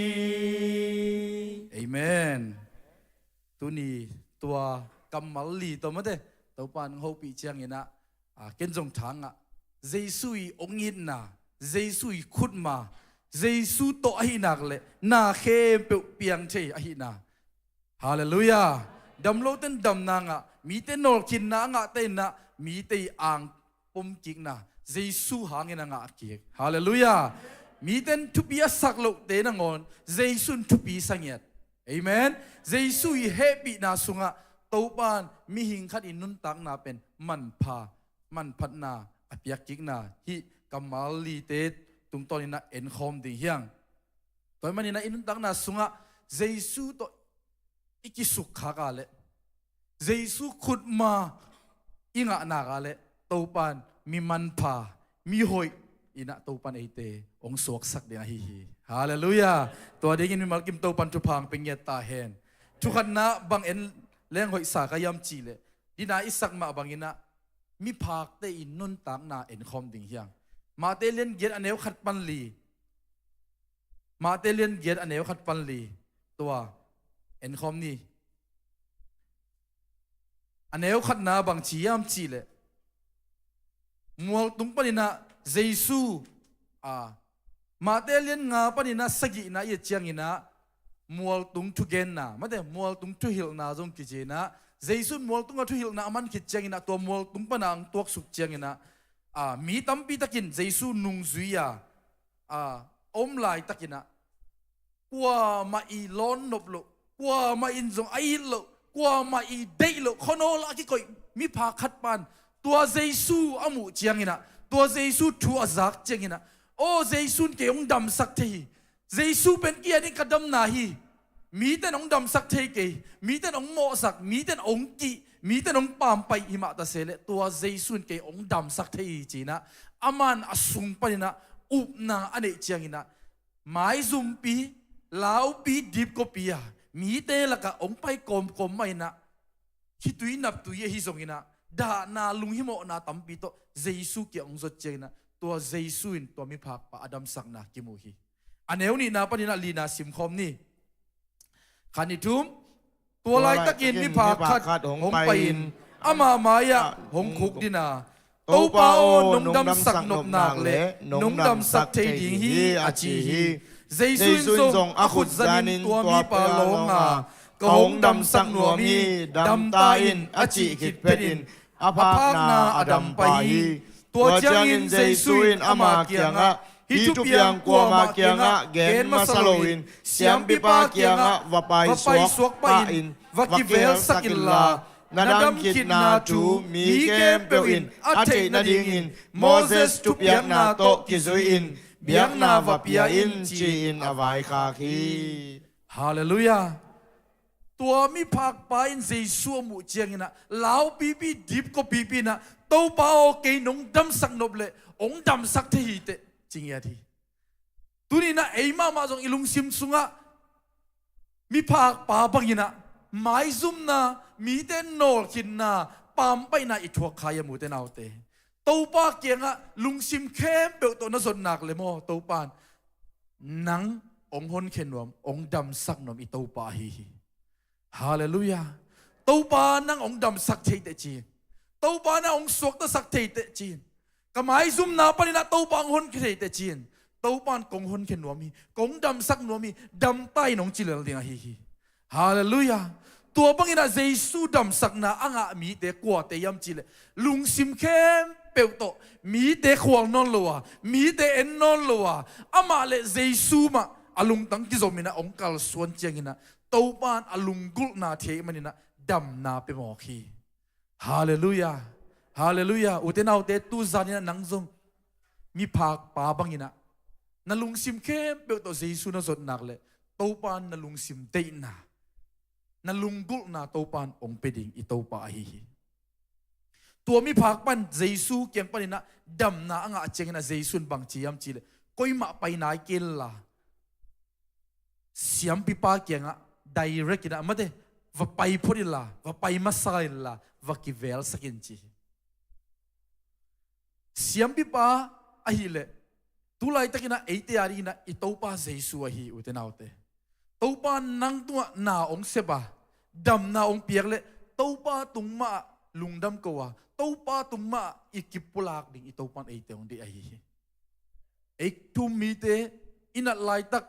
เอเมนตัวนี้ตัวกำมัลลีตัวมันเด้ตัวปานเขาปีเชียงเนี่ยนะเกณฑ์จงทางเจสุยองค์ยินนะเจสุยขุดมาเจสุโตอหินักเลยนาเข้มเปียงเชยอหินาฮาเลลูยาดำโลเต้นดำนางมีเต้นนอกินนางเต้นนะมีเตยอ่างปมจิกนะเจสุหางเงินงาเกียฮาเลลูยามีเต้นทุบีสักโลเต้นงอนเจสุนทุบีสังเกตเอเมนเจสุยเฮปีนาสุงะตัวปานมีหิงขัดอินุนตังนาเป็นมันพามันพัดนาอภิยักจิกนาฮิกัมมาลีเตตุงตอนนี้นะเอ็นคอมดิเฮียงตอนมันนี่นะอินุนตังนาสุงะเจสุโตอิกิสุขากาเลเจสุขุดมาอิงะนากาเลตัวปานมีมันพามีหอยอินะตัวปานเอเตองสวกสักเดียฮิฮิฮาเลลูยาตัวเด็กนี่มากิมตัวปันจุพังเป็นเงตาเฮนทุกขันนะบางเอ็นเลี้ยงหอยสากยามจีเลดีนาอิสักมาบางอินะมีภาคเตอินนุนตางนาเอ็นคอมดิ่งเฮียงมาเตเลียนเกียรอันเอวขัดปันลีมาเตเลียนเกียรอันเอวขัดปันลีตัวเอ็นคอมนี่อันเอวขัดนาบางชียามจีเลมัวตุงปนินะเจซูมาเตเลียนงาปนินะสกินะเยเจียงอินะมัวตุงทุเกนนะมาเตมัวตุงทุหิลนาจงกิเจนะเจสุนมัวตุงทุหิลนามันกิเจียงอินะตัวมัวตุงปนังตัวสุกเจียงอินะมีตั้มปีตะกินเจสุนุงซุยอมลายตะกินะกว่ามาอีล้อนนบโลกว่ามาอินจงไอโลกว่ามาอีเดโลขโนละกิก่อยมีพาขัดปันตัวเจสุอามุเจียงอินะตัวเจสุทัวซักเจียงอินะโอ้เจสุนเกยองดำสักทีเจสุเป็นเกียรติกระดำนาฮีมีแต่น้องดำสักเทเกมีแต่น้องโมสักมีแต่องกีมีแต่น้องปามไปหิมะตะเสเลตัวเจสุนเกยองดำสักเทจีนะอามันอสุงปนินะอุบนาอันเอเจียงอินะไม้ซุมปีลาวปีดิบก็ปีอะมีแต่ละกะองไปกลมไม่นะคิดตุยนับตุยฮิซงอินะดานาลุงหิโมนาตัมปีโตเจสุเกยองสดเจนะตัวเจสุนตัวมีพักปะอดัมสักนากิมูฮีอันเอวนี่นาปนินะลีนาสิมคอมนี่ขันนิทุมตัวลายตะกินมีผาคัดหงไปอินอามามายะหงคุกดินาโตปาโอนงดำสักนบนากเละนงดำสักเทดิงฮีอาจีฮีเจซุนซงอาขุดซานินตัวมีปาโลงากหงดำสักนัวมีดำตาอินอาจีขิดเพดินอาภาคนาอดัมไปฮีตัวเจียงอินเจซุนอามาเกียงะ hi tu piang kwa ma kianga gen masalowin siam pipa kianga vapai suak pa in vakivel sakilla nadam kit na tu mi kem pe in ate na ding in Moses tu piang na to kizui in biang na vapia in chi in avai kha khi Hallelujah ตัวมีผักไปอินเซซัวมูเจียงนะลาวปีปีดิบก็ปีปีนะโตป้าโอเกนงดำสักนบเลยองดำสักที่เตจริงอย่างที่ตัวนี้นะไอ้มาจงอิลุงซิมซุงะมีผักป่าบางอย่างนะไม้ซุ่มนะมีเต้นโนลกินนะปามไปนะอีทัวขายมูเต้นเอาเตโตป้าเกียงะลุงซิมเข้มเปลตัวน่าสนหนักเลยโมโตป้านังองฮนเขนวมองดำสักนมอีโตป้าฮีฮาเลลูยาตูปานังองดำสักเทเตจีนตูปานังองสวกตสักเทเตจีนกหมายซุ่มนาปนินะตูปางหนเทเตจีนตูปานกงหนเขนวมีกงดำสักนวมีดำใต้นองจิเลลเดียงฮีฮาเลลูยาตัวบังอินะเยซูดำสักนาอ่างมีเตกว่าเตยมจิเลลุงซิมเข้มเปิลโตมีเตขวางนนลัวมีเตเอ็นนนลัวอามาเลเยซูมาอลุงตั้งกิจมินะองกัลส่วนเจียงนะตัวบ้านอลุงกุลนาเทมันนี่นะดำนาไปหมอคีฮาเลลูยาฮาเลลูยาอุเทนเอาเตตูซานี่นะนังซงมีผักป่าบางนี่นะนลุงซิมเข้มเปิลตัวเยซูน่าสดนักเลยตัวบ้านนลุงซิมเตยนลุงกุลนาตัวบ้านองเปดิงอีตัวป่าฮีตัวมีผักปันเยซูเกียงปันนี่นะดำนาอ่างเจงนะเยซูบางจียมจีเลยก็ยมาไปไหนเกลล่ะเสียมปีป้าเกียงอะdirect นะไม่ได้ว่าไปพูดละว่าไปมาใส่ละว่ากิเวลสักินจีเสียมปีป้าอะฮิเลตุลายตะกินะไอเตียรีนะอิตัวป้าเยซูอะฮิอุเทนเอาเตตัวป้านังตัวนาองเสบะดำนาองเปียกเลยตัวป้าตุงมาลุงดำกัวตัวป้าตุงมาอีกิปุลากดิ่งอิตัวป้าไอเตองดีอะฮิไอทุ่มมีเตอินัดลายตัก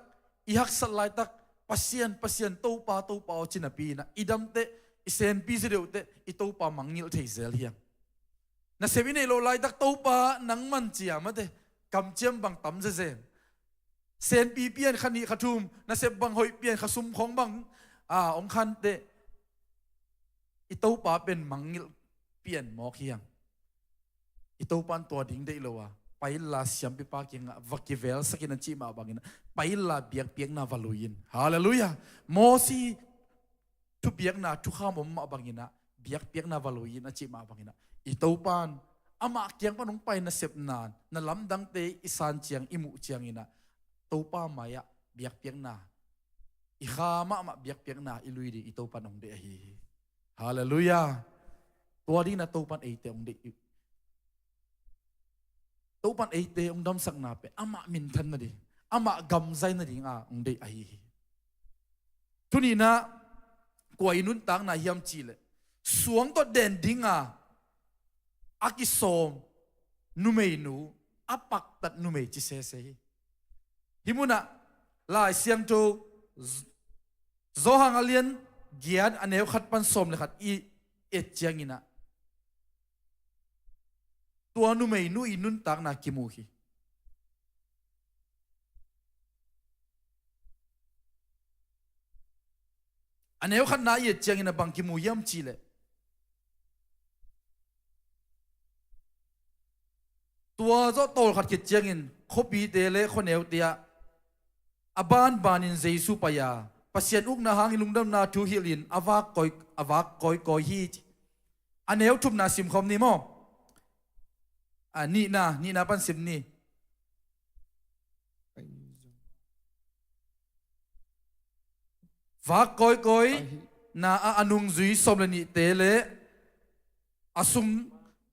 อีฮักสัลลายตักpasien tau pa cina pi na idam te isen pi zeu te I tau pa mangil thei zel hiang na sevine lo lai tak tau pa nang man chia ma te kam chiam bang tam ze zen sen pi pian khani khathum na se bang hoi pian khasum khong bang ong khan te I tau pa pen mangil pian mok hiang I tau pan to ding dei lo wa paila siam pi pa king vakivel sakin chi ma bangin paila biak piak na valuin hallelujah mosi tu biak na tu kham ma bangina biak piak na valuin a chi ma bangina I to pan ama kyang panong pai na sep nan na lamdang te isan chiang imu chiang ina to pa maya biak piak na I khama ma biak piak na ilui di I to panong de hi hallelujah to di na to pan ate ong deตัวปันไอเตองดำสักนาเปอามามินทันนะดิอามากัมใจนะดิองเดไอทุนี้นะกวยนุนตังนาเฮียมจีเลสวงตัวเด่นดิ้งอากิสมนุเมนูอาปักตัดนุเมจิเซเซฮิมุนะลายเสียงโจโซฮังอเลียนเกียนอันเนวขัดปันสมเลยขัดอีเอ็ดเจียงอินะตัวนุเมนูอินุนตักนาคิมูฮีอันนี้ขันนาเยเจียงอินะบังคิมูยามจีเลตัวเจ้าโตขัดเจียงอินคบีเตเลคนเอวเตียอบานบานินเจสุปยาปัสยันอุกนาหางลุงดำนาทูฮิลินอวากกอยฮีอันนี้ทุบนาซิมคอมนี่มั้งนี่นะปันสิบนี่ฝากก้อยนาอนุงจุยสมเลนิเตเลอสุง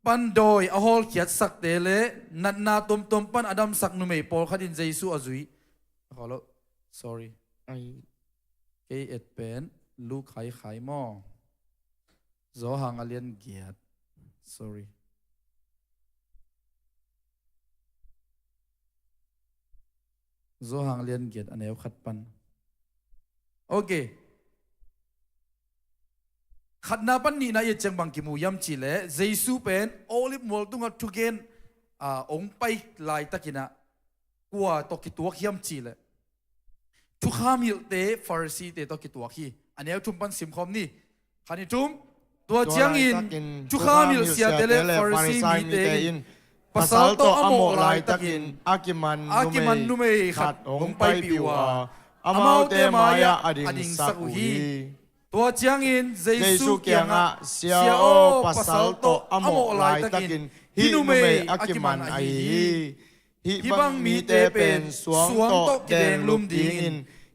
ปันดอยอฮอลเขียดสักเตเลนัดนาตมปันอดัมสักนุเมย์ปอลขัดินเจสุอจุยขอแล้ว sorry เอ็ดเป็นลูกไข่หม้อโซหังอเลียนเกียด sorryโซฮังเลียนเกียรติอันเอวขัดปันโอเคขัดนาปันนี่นะเยจังบังกิมูยำจีเลเจซูเป็นโอลิฟมอลตุงอัตุเกนองไปลายตะกินะ กัวตกิตัวขี้ยมจีเลยทุกข้ามิลเตฟาริสีเตตกิตัวขี้อันนี้ทุ่มปันสิมคอมนี่ขันนี้ทุ่มตัวเจียงอินทุกข้ามิลเสียเตเลฟาริสีมีเตอินภาษาโตอโมลายตะกินอากิมันนุเมขัดองไปปิวอามาเตมายะอดิงสักอุฮีตัวเจียงอินเยซูเกียงะเสียโอภาษาโตอโมลายตะกินฮินุเมอากิมันไอฮิบังมีเตเป็นสวงโตแดงลุมดิง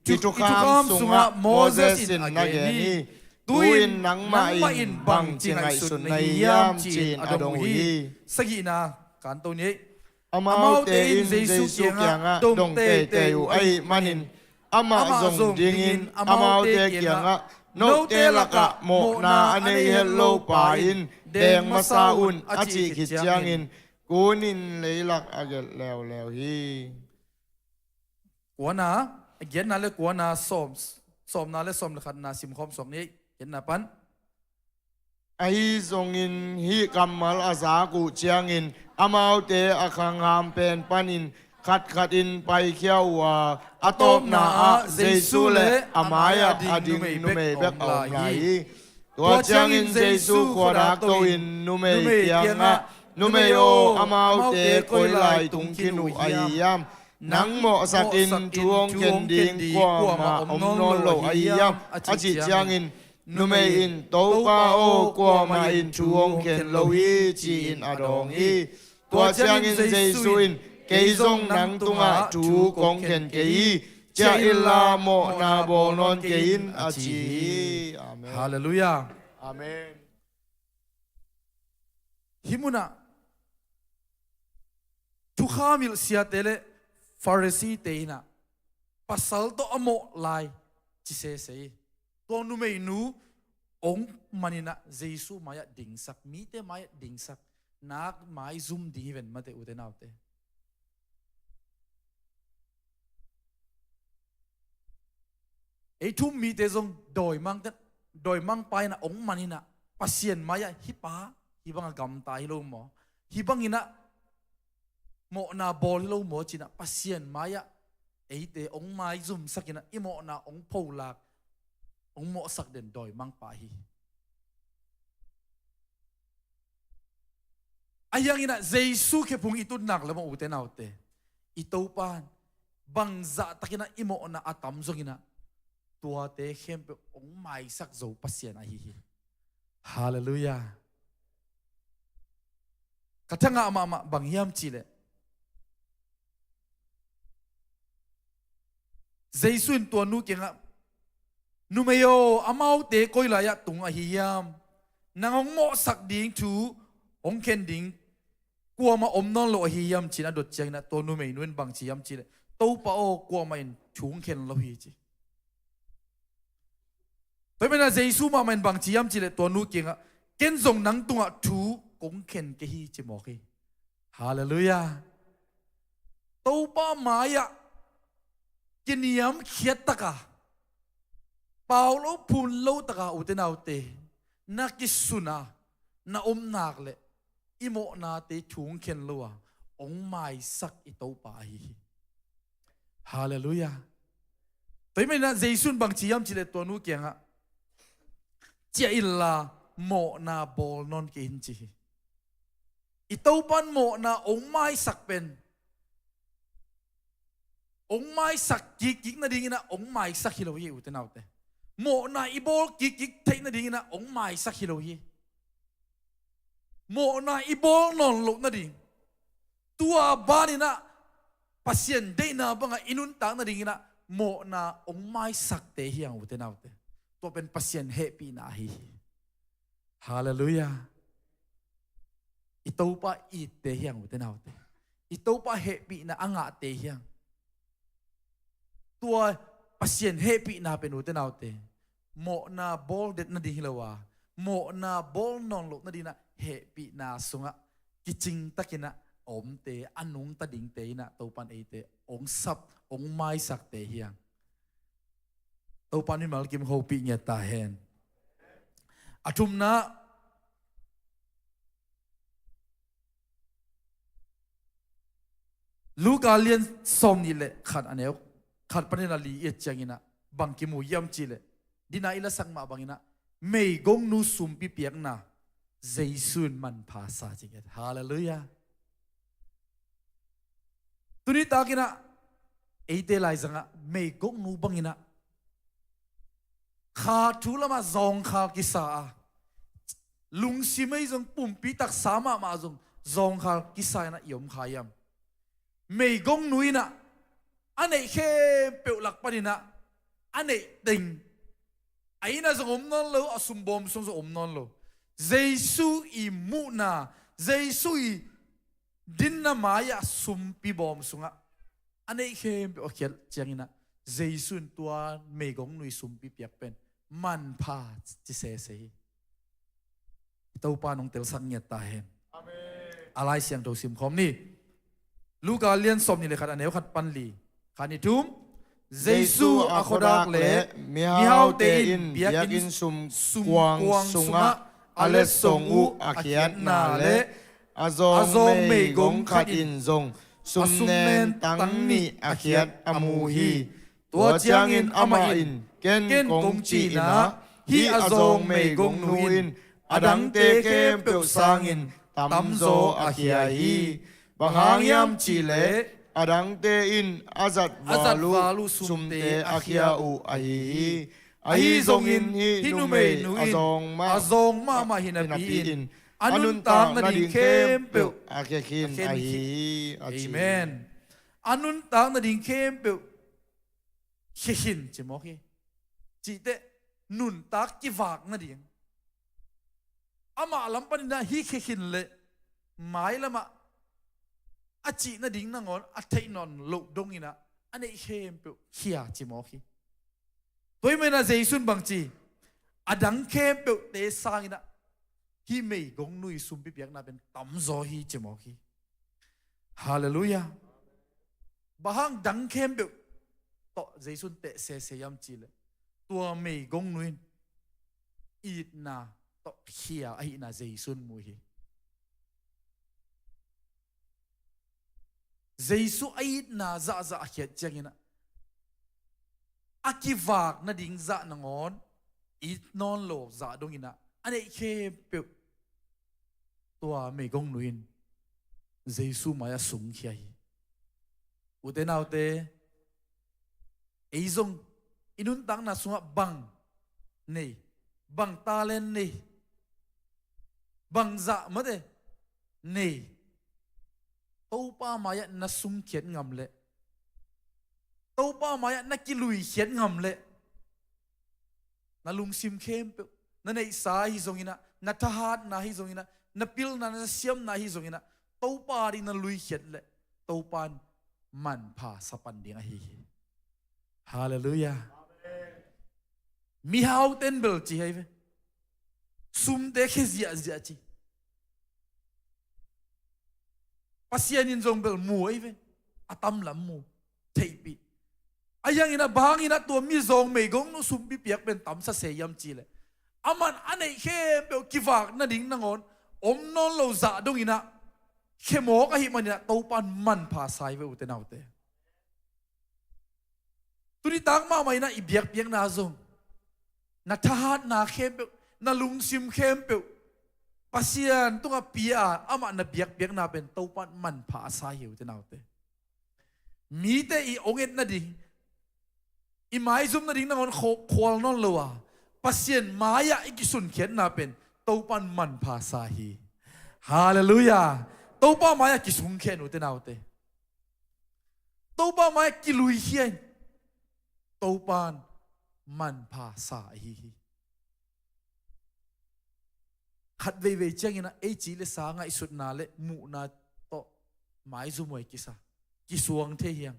จุกคามสุงะโมเสสินนักเกนีตุยนนังมาอินบังจิงไอสุนในยามจีนอดงฮีสกินาการตัวนี้อามาเตอินเยซูเกียงะดงเตเตอยู่ไอมันอินอามาซงดิงอินอามาเตเกียงะโนเตลักะโมนาอันเนเฮโลปาอินแดงมาซาอุนอจิกิจยังอินกูนินเลยลักอาเกลแล้วฮีกัวนาเย็นนาเลกัวนาสมนาเลสมเลขันนาสิมคอมสองนี้เย็นนาปันไอซงอินฮีกัมมัลอาซากูเจียงอินอามาเตอคังงามเป็นปันอินขัดอินไปเขียวว่าอาตบนาเยซูเลอามายะอดิงนุเมเบกออกไหลตัวเจียงอินเยซูขวดักตัวอินนุเมเกียงะนุเมโออามาเตคอยไลตุงคินุไอยามนังโมสักินทวงเคนดิงกว่ามาอมนอนโลไอยามอาจิเจียงอินนุเมอินโตกาโอกว่ามาอินทวงเคนโลฮีจีอินอดองฮีตัวเจียงอินเยซูอินเกยซงนังตุงะทูกองเคนเกยเจอิลาโมนาโบนอนเกยินอาจีอาเมนฮาเลลูยาอาเมนฮิมุนะทุกข้ามิลเสียเตเลฟาริสีเตนะปัสสัลโตอโมไลจิเซเซตัวนุเมนูองมันนะเยซูมายะดิ่งสักมีเตมายะดิ่งสักนักไม้ซุ่มดีเวนมาเตอุเตนาอุเตไอทุ่มมีเตจงโดยมังไปนะองมันนี่นะปัสเซียนมายะฮิปาฮิบังกำตายโลหมอฮิบังอินะโมนาบอลโลหมอจินะปัสเซียนมายะไอเตองไม้ซุ่มสักนะอิโมนาองโพลากองโมสักเด่นโดยมังไปไอยังอินะเยซูแค่พุงอิตุนักแล้วมาอุเตนาอุเตอิตูปานบังจะตะกินะอิโมนาอาตัมซงอินะตัวเตะเข้มไปองค์ไม่สักโจปัสเซียนอะไรฮาเลลูยากระทั่งอามาบางยามจีเลเจสุนตัวนู้เก่งอะนูเมโยอามาเตะก้อยลายตุงอาฮิยามนางองโมสักดิ่งทูองเคนดิ่งกลัวมาอมนอนโลอาฮิยามจีนะดดเจงนะตัวนูเมย์นุ่นบางจียามจีเลตัวป้าโอกลัวมาอินชูงเคนโลฮีจีแต่เมื่อเยซูมาเป็นบางจียมจีเลตัวนู้เก่งอะเก่งส่งนังตัวถูกงเข็นเกฮีจิมอกีฮาเลลูยาตัวป้ามายะกินยำเขียดตะกาเปล่าโลพูนโลตะกาอุเตนาอุเตนักกิสุนานาอมนักเลอิโมนาเตถูงเข็นลัวองไม่สักอิตัวป้าฮีฮาเลลูยาแต่เมื่อเยซูบางจียมจีเลตัวนู้เก่งอะเจอิลลาโมนาบอลนอนกินจีอิตาปันโมนาองไม้สักเป็นองไม้สักกิกนาดิ่งนะองไม้สักฮิโลยีอุตนาอุเตโมนาอีบอลกิกเทนาดิ่งนะองไม้สักฮิโลยีโมนาอีบอลนอนลุกนาดิ่งตัวบ้านี่นะปัสเซียนได้นาบังอินุนตางนาดิ่งนะโมนาองไม้สักเตเฮียงอุตนาอุเตตัวเป็นปัสเซียนเฮปีนาฮีฮาเลลูยาอิตัวป้าอีเตเฮียงอุตนาอุเตอิตัวป้าเฮปีนาอ่างะเตเฮียงตัวปัสเซียนเฮปีนาเป็นอุตนาอุเตโมนาบอลเด็ดนาดีฮิลาวาโมนาบอลนองลุกนาดีนะเฮปีนาสุงะกิจิงตะกินะอมเตอันุงตะดิงเตนะตัวปันเอเตองซับองไม้สักเตเฮียงตัวปันนี่มาลกิมโฮปีเงียตาเฮนอาทุมนะ ลูกาเลียนสมนี่เลยขัดอันเนี้ยขัดปนินาลีเอจังอินะบังกิมูยำจีเลยดินาอิละสังมาบังอินะไม่กงนูสุมปีเปียกนะเจสุนมันภาษาจริงฮาเลลูยาตุนี้ตากินะเอเดลายจังอะไม่กงนูบังอินะขาทุลมาจงขากิสาลุงซิไม่จงปุ่มปีตักสามาจงขากิสานะยมขายำไม่กงนูนะอันไหนเข้มเปลวหลักปนินะอันไหนติงไอ้น่ะจงอมนอนโลอสุมบอมจงอมนอนโลเจสุอีมูนาเจสุอีดินน่ะมายาสุมปีบอมสุงะอันไหนเข้มเปลวเขียนเจียงนะเจสุนตัวไม่กงนูสุมปีเปียกเป็นมันพาจิเสเสตัวปานองเตลสังเงียตาเห็นอะไรเสียงตัวซิมคอมนี่ลูกาเลียนสมนี่เลยขัดอันเนวขัดปันลีขัดนี่ทุ่มเจสุอาคดักเละมิฮาวเตอินเบียกินสุมกวางสุงะอเลสงอุอาเขียนนาเละอาโซเมกงขัดอินจงสุมเนนตังนี่อาเขียนอามูฮีตัวเจียงอินอามาอินเกนกงจีนะฮีอาโซเมกงนูอินอดังเตเข้มเปียวสางอินตัมโซอาเขียฮีบางหางยำจีเลอดังเตอินอาจัดวาลุสุมเตอาเขียอูอาฮีซงอินฮินุเมนูอินอาซงมาฮินาปีอินอันุนตังนาดิเข้มเปียวอาเขียคินอาฮีอาเมนอันุนตังนาดิเข้มเปียวเขียนจิมอคีจีเตนุนตักกิวากนาดิงอามาลัมปันนะฮีเขียนเลยหมายละมาอาจีน่ะดิ้งนั่งอนอาเทนอนลุดงอินะอันนี้เข้มเปียวเขียจิมอคีตัวไม่น่าเจสุนบางจีอดังเข้มเปียวเตสางอินะฮีไม่กงนุยสุมปิเปียกน่าเป็นตั้มโซฮีจิมอคีฮาเลลูยาบางดังเข้มเปียวต่อเจสุนเตะเสยามจีเลยตัวไม่กงนุยอีดนาต่อเขียไอ้น่าเจสุนมุยเจสุไอ้น่าจะเขียนจังอินะอากิวากน่าดิ้งจะนงอนอีนอนโลจะดงอินะอันนี้เข้มเปียวตัวไม่กงนุยเจสุมายาสุงเขียอุเทนเอาเตไอ้จงอินุนตังน่ะสุงบังนี่บังตาเลนนี่บังจะมาเดนี่ตัวป้ามายะน่ะสุงเขียนงำเละตัวป้ามายะน่ะกิลุยเขียนงำเละน่ะลุงซิมเข้มเปนั่นไอ้สาฮิจงอินะน่ะทหารน่ะฮิจงอินะน่ะปิลน่ะเสียมน่ะฮิจงอินะตัวป้าดิน่ะลุยเขียนเละตัวป้านมันพาสปันเดียงฮิฮาเลลูยามีฮาวเต็นเบลจีให้เวซุมเตะขี้เสียจีปัสยานินจงเบลมูให้เวอาตัมลำมูเทปีอายังอินะบางอินะตัวมีจงไม่กงนุซุมปีเปียกเป็นตัมซะเสียมจีเลยอามันอันไหนเข้มเบลกิฟากนั่นดิ่งนั่งอนอมนอนเราจะดงอินะเข้มโมกะหิมันเนี่ยตัวปันมันพาสายเวอุเตนเอาเตตุนิตังมาไม่นะอีเบียกเบียกนาจงนัทหารนาเข้มเปนาลุงซิมเข้มเปปัสยานตัวปีอาอามันนาเบียกเบียกนาเป็นตัวปันมันพาสายอุเตนเอาเตมีแต่อีองเอ็ดนาดิ่งอีไม้ซุมนาดิ่งนางอนควอลนอนลัวปัสยานมายาอีกิสุนเขียนนาเป็นตัวปันมันพาสายฮาเลลูยาตัวป้ามายากิสุนเขียนอุเตนเอาเตตัวป้ามายากิลุยเขียนตัวปานมันภาษาฮีขัดเวจังอินะไอจีเลสางไอสุดนาเลมูนาโตหมายจุมวยกิสากิสวงเทียง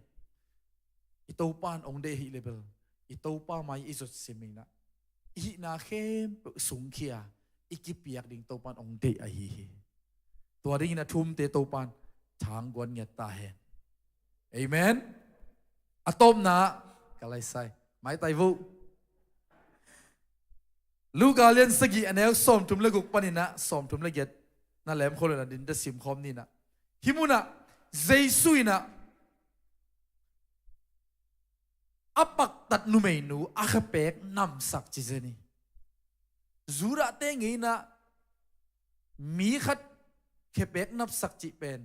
อีตัวปานองเดฮิเลเบลอีตัวป้าไม่อิสุดเสมินะอีนาเข้มสุงเขียอีกิเปียกดิ่งตัวปานองเดอฮีตัวดิ่งนะทุ่มเตตัวปานทางกวนเงียตาเห็นเอเมนอะตอมนะกะไรใส่ไม้ไตวุลูกาเลียนสกีอันนี้สอมทุมเลกุกปนินะสอมทุมเลเกตนั่นแหละคนละดินจะสิมคอมนี่นะฮิมุนะเจสุยนะ อัปักตัดนุเมนูอาคเป็กนำสักจิเจนี่จูระเตงไงนะมีขัดเคเป็กนับสักจิเป็น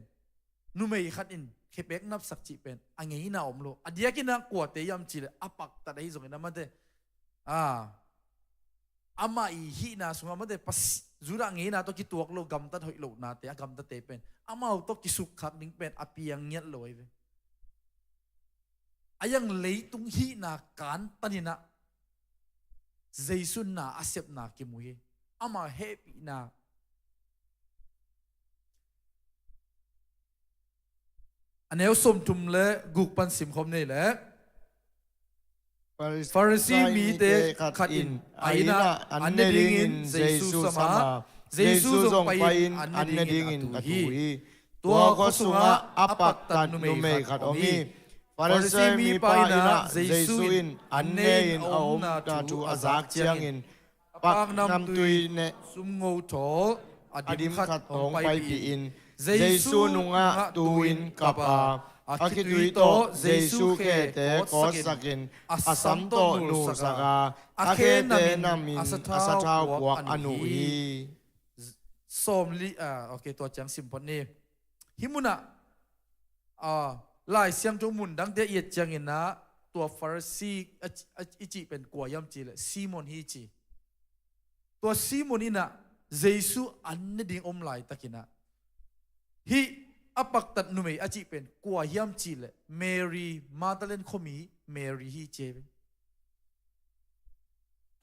นุเมยขัดอินเคเป็กนับสักจิเป็นอันไงนะอมโลอันเดียกินะกวดเตยำจิเลยอัปักตัดให้ส่งนะมันเตอามาอีฮีนะส่งมันเตปัสจูระไงนะตัวกิตัวโลกำตัดหอยโลนาเตะกำตัดเตเป็นอามาตัวกิสุขขัดนิ่งเป็นอภิยังเงียบลอยเวอายังเลยตุงฮีนาการตันินะเจสุนนาอาเซบนากิมุยอามาเฮปีนาอันนี้สมทุมเลยกุกปันสิมคมนี่แหละฟาริสีมีเตขัดอินไอ้นะอันนี้ดิ่งอินเจสุสมาเจสุส่งไปอินอันนี้ดิ่งอินกัตุยตัวก็สุงะอัปปักตันนุเมขัดอมีฟาริสีมีไปนะเจสุอินอันนี้อินเอานาตูอาซักเจียงอินปักนำตุยเนสุมงูโถอดิมขัดของไปปีอินเจสุนุงะตูอินกับอาคิตุยโตเจสุเคเตโกสักินอาสัมโตนูสกาอาเคนามินอาสทาวกวกอนุอีสมลีโอเคตัวจังสิมพอนี่ฮิมุนะลายเสียงจงมุนดังเดียดจังอินนะตัวฟาริสีอิจิเป็นกัวยำจีเลยซีมอนฮิจิตัวซีมอนนี่นะเจสุอันนี้ดิ่งอมไหลตะกินะฮิอปักตัดนุเมอจิเป็นกัวยำจีเลยเมรีมาตาเลนคมีเมรีฮิเจเป็น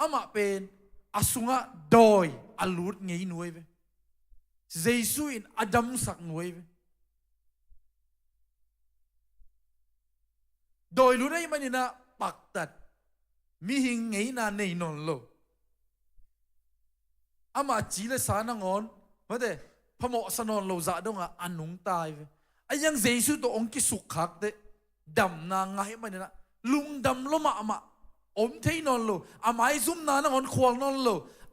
อามาเป็นอาสุงะดอยอาลูดเงยนวยเวเจสุอินอดัมสักนวยเวโดยรู้ได้ไหมนี่นะปักตัดมีหิงไงนาในนนโลอามาจีเลสานงอนมาเดพระโมสนนโลจะดงอันนุงตายเวไอ้ยังเจสุตัวองค์กิสุขักเดดำนางไงมันนี่นะลุงดำลมาอามาอมเทนนโลอามาไอซุมนานงอนควงนนโล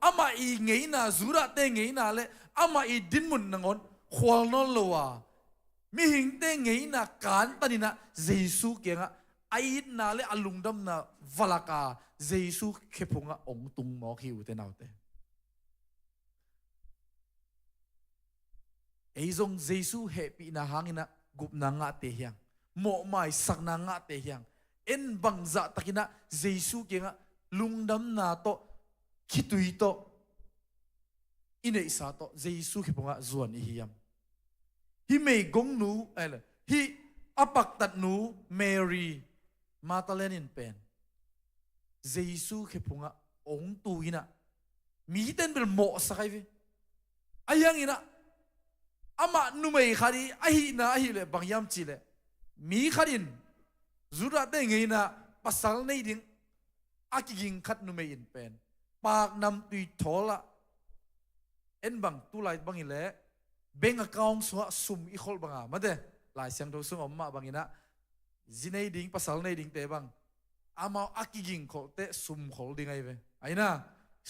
อามาอีไงนาจูระเตไงนาเลอามาอีดินมุนนงอนควงนนโลอ่ะมีหิงเตไงนาการตันนี่นะเจสุเกียงอ่ะไอ้นาเลอลุงดำนาฟลากาเจสุเคพงะองตุงหมอคิวเตนเอาเตไอ้จงเจสุเฮปีนาหางินะกุบนางะเตียงหมอไม่สักนางะเตียงเอ็นบังจะตะกินะเจสุเกียงะลุงดำนาโตคิตุยโตอินเอสาโตเจสุเคพงะจวนอิฮิยมฮิเมกงนูฮิอปักตัดนูเมรีมาตาเลนินเป็นเจสุเคพงะองตูอินะมีเต้นเป็นหมอสักไอ้เวไอ้ยังอินะอามานุเมย์ขัดีไอ้หินะไอ้หิเลบางยามจีเลมีขัดินจุดเด้งไงนะภาษาในดิ่งอากิกิงขัดนุเมย์อินเป็นปากนำตุยทอละเอ็นบังตุไลบางอิเลเบงกองสวะซุมอีขอลบางมาเดหลายเสียงโดซุ่มอมมาบางอินะจีในดิ่งภาษาในดิ่งเตบังอามาอากิกิงขอเตซุมขอลดิ่งไงเวไอ้นะ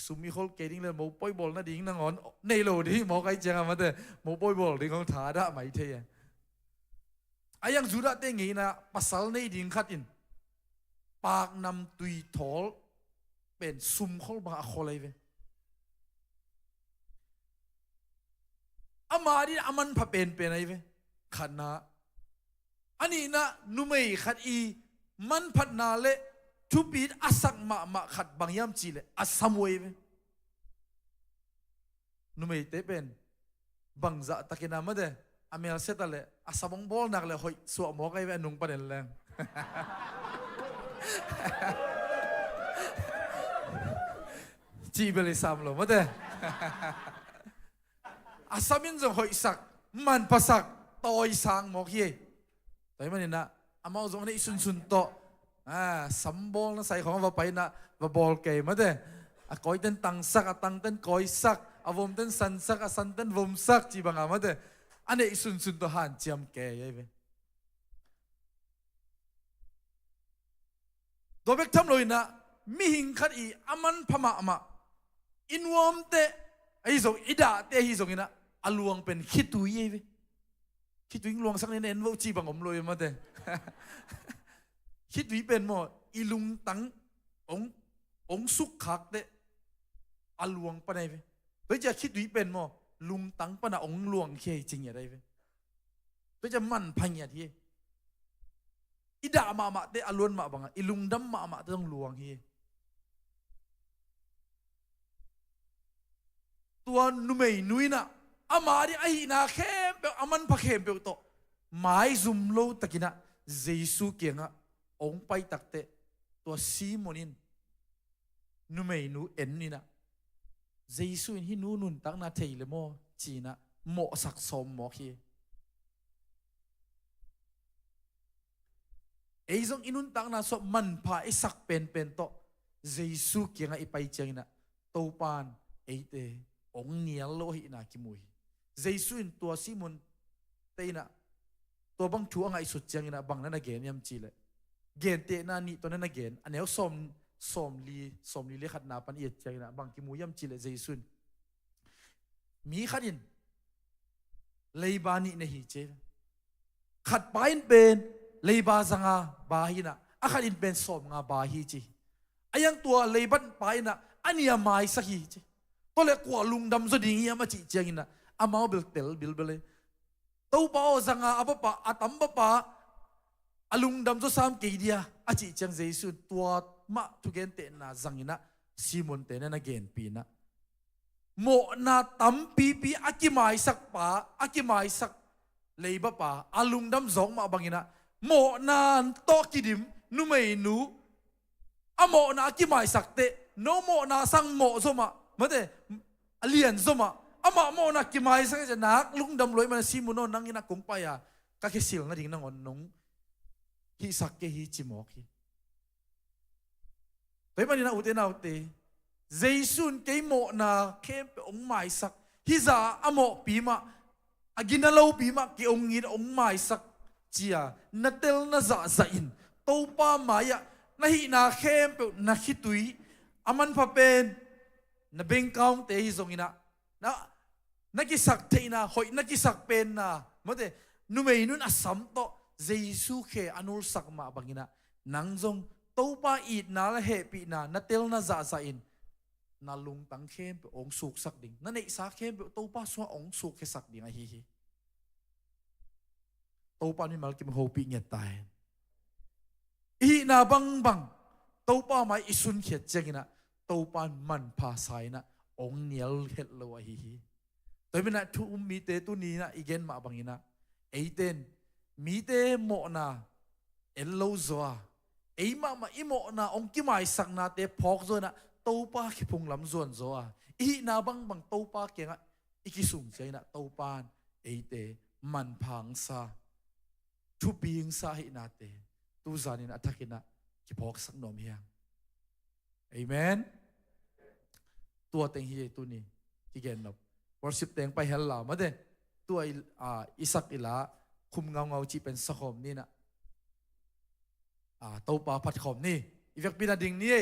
สุมีคนเก่งเลยหมอปอยบอลน่ะดิ้งนั่งอ่อนในโลดีหมอใครเจ้ามาเถอะหมอปอยบอลดิ้งของท่าได้ไหมเทียไอ้ยังจุดเต้งงี้นะภาษาในดิ้งขัดอินปากนำตุยทอลเป็นซุมเขาบางคนเลยเว้ยอามาดิอามันพับเป็นไงเว้ยขันนะอันนี้นะนุ่มไอ้ขัดอีมันพัดนาเละทุบีดอาสักมาขัดบางยามจีเลยอาสามวยนุ่มไอ้เตเป็นบางจะตะกินามาเดอเมริกาเซตเลยอาสามบอลนักเลยหอยสวมหมอกไอ้เว้นุ่งประเด็นแรงจีเบลิสามโลมาเดอาสามินจะหอยสักมันภาษาต่อยสังหมอกเย่แต่มันนี่นะอามาจงนี่สุนโตสัมบอลนะใส่ของว่าไปนะว่าบอลเกมมาเด้ก้อยเต้นตังสักตังเต้นก้อยสักวมเต้นสันสักสันเต้นวมสักจีบังอามาเด้อันนี้สุนตัวหันเจียมเกยเว้ยตัวเบกทำเลยนะมีหิงขัดอีอามันพม่ามาอินวอมเตะไอ้ส่งอิดาเตะฮิส่งอินะอลวงเป็นคิดตุยเว้ยคิดตุยลวงสักนิดเอ็นว่าจีบังอมเลยมาเด้คิดวิเป็นหมด อีลุงตังองสุขขักเดอลวงปะไหนเว้ยเฮ้ยจะคิดดูเป็นมั้งลุงตังปะนะองลวงเคจริงอย่างไรเว้ยเฮ้ยจะมันพังอย่างที่อีด่ามาเตอลวนมาบังอีลุงดำมาต้องลวงเฮตัวนุ่มนุยนะอามาดิไอ้นาเข้มเปอามันพักเข้มเปโตหมายซุ่มโลตะกินะเยซูเกียงะองไปตักเตตัวซีโมนินนุ่มนูเอ็นนี่นะเยซูอินฮินูนุนตักนาเทเลโมจีนะโมสักสมโมคีไอ้ซงอินุนตักนาสมันพาไอ้สักเป็นโตเยซูเกียงะไอ้ไปเจงนะโตปานไอ้เตองเนียลโลหินาคิมุยเยซูอินตัวซีมอนเตนะตัวบังชัวงไงสุดจังนะบังนั่นนะเกนยำจีเลยเกนเตนานี่ตัวนั้นนะเกนอันนี้เอาสมลีเลขัดนาปันเอียดจังนะบังคิมุยยำจีเลยเยซูมีขัดินเลยบานี่นะฮิเจขัดไปเป็นเลยบาสังอาบาฮินะอาขัดินเป็นสมงาบาฮิจีอายังตัวเลยบันไปนะอันนี้ไม่สักฮิจีตัวเล็กกว่าลุงดำสุดยิ่งยามาจีเจงนะอามาเบลเตลเบลเลยตัวป้าสังอาอับป้าอาตัมป้าอาลุงดำสุดสามกี่เดียอาจีเจงเจสุตัวมาทุกเกนเตนะสังยินะซีมอนเตนะเกนปีนะโมนาตัมปีอากิไม่สักป้าอากิไม่สักเลยบ้าป้าอาลุงดำสองมาบังยินะโมนาโตกิดิมนุ่มนูอาโมนาอากิไม่สักเตโนโมนาสังโมสมามาเดเลียนสมาอามาโมนักกิมายสักจะนักลุงดำรวยมันซีมุนนั่งกินักกงไปอ่ะก็แค่สิลนั่งดิ่งนั่งอ่อนนุ่งฮิสักเกฮิจิมอกฮิแต่มันนี่นะอุเทนอุเตเจสุนเกยโมนาเข้มองไม้สักฮิซาอาโมปีมาอากินาโลปีมาเกองงินองไม้สักเจียนัดเตลนัซาซาอินโตป้ามายะนาฮินาเข้มนาฮิตุยอามันพะเป็นna bengkaung te hi zong ina na nakisak te ina hoi nakisak pen na mote numei nun asam to jesu khe anul sak ma bangina nang zong topa it na la he pi na na tel na za za in na lung tang khem pe ong suk sak ding na nei sa khem pe topa so ong suk khe sak ding a hi topa ni mal kim ho pi nge tai i na bang topa mai isun khet chenginaโตปานมันพาสายนะองเนียลเฮ็ดเลวะฮิแต่เป็นนะทุมีเตตุนีนะอีเกนมาบังอินะไอเตนมีเตโมนาเอลโลซัวไอมาอิโมนาองกิไม่สักนาเตพอกโซนะโตปาคิพุงลำส่วนซัวอีนาบังโตปาเก่งอ่ะอีกิสุ่มใจนะโตปานไอเตมันพังซาทุบีงซาฮินาเตตูซานินะทักินะคิพอกสักนอมเฮียงเอเมนตัวเต็งฮีตัวนี้ที่เกณฑ์นับวอร์ชิปเต็งไปเฮลลามาเด้ตัวอิสักอิละคุมเงาจีเป็นสะขมนี่นะเต้าปลาผัดขมนี่อีเวกปีนาดิ่งนี่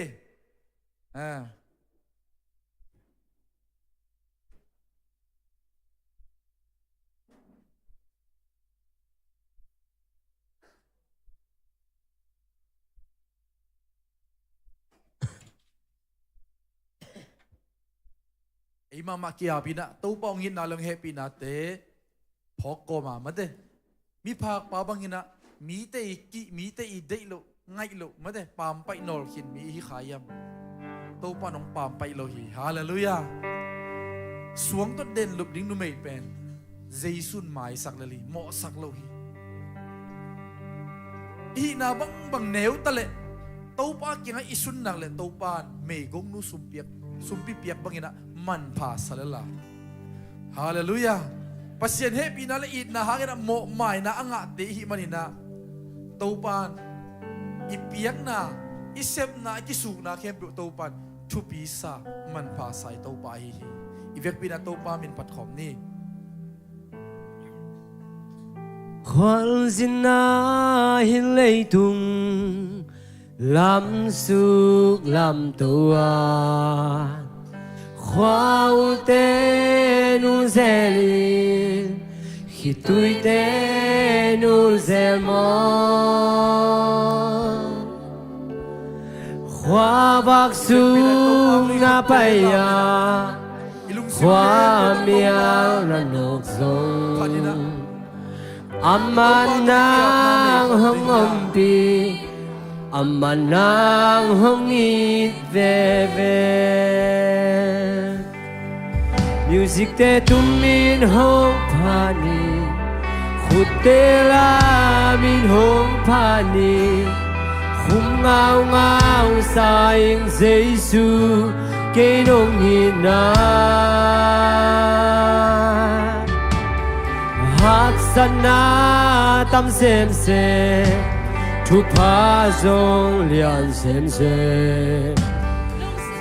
ไอ้มาเกียปีนะตู้ปองหินนาลงเฮปีนะเตพอกโกมาเดมีภาคปาบังหินะมีเตอีเดโลไงโลมาเดปามไปนอลขินมีฮิขายำตู้ปานองปามไปโลฮีฮาเลลูยาสวงต้นเด่นลุบดิ้งนุ่มเเป็นเจสุนหมายสักเลยเหมาะสักโลฮีอีนาบังเนวตะเลตู้ปาเกี่ยงอิสุนนักเลยตู้ปานเมกงนุสุมเปียกบังหินะมันพาสละละฮาเลลูยาปัสเซียนเฮปีนาละอีดนะฮะกันโมหมายนะอ่างเตหิมันนะตูปานอีเปียกนะอีเซบนะอีสุกนะเข้มเปตูปานทุปีซามันพาใส่ตูปาฮิอีเวกปีนาตูปามินปัดขอมนี่ควันสินาหิเลยตุงลำสุกลำตัว Khoa te nu zelin, hitui te nu zelmo. bạc sung na paya Ilung khoa miao na nục sông amanang hong ompi amanang hong it ve ve music te tumin hong pani khut te la min hong pani khum ngao ngao saing Giêsu cây nông hin na hak sana tâm xem se thu pha dong lian xem se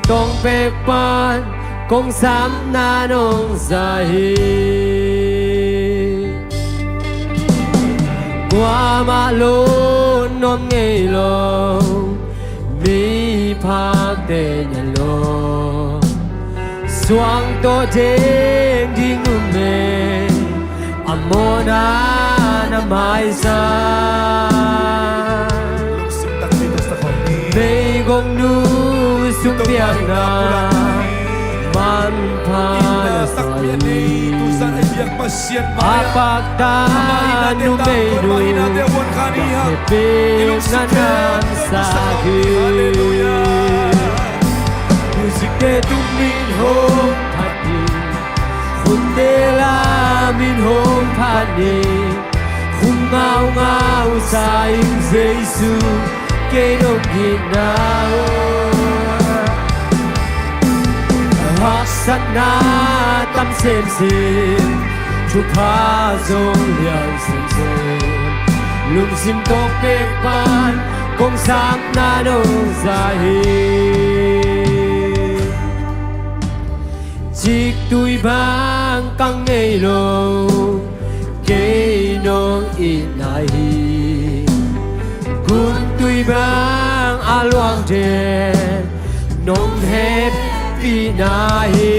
tong pe pan kong sam na nong za hi qua ma lo non ngei lo mi phak te nyan lo suang to jeng ding nu me amona na mai sa mei gong nu sung piang na man pa sai apak ta nu mei nu pe na nam sa gi music te tu min home party khun te la min home party khun ngao ngao sai Giêsu ke dong hin na hak sana tâm xem xem chu pha dong lian xem xem lung sim to pe pan kong sam na no za hi chik tui bang kang ngei lo ke nong in nai hi kun tui bang a luang de nong hep pi na hi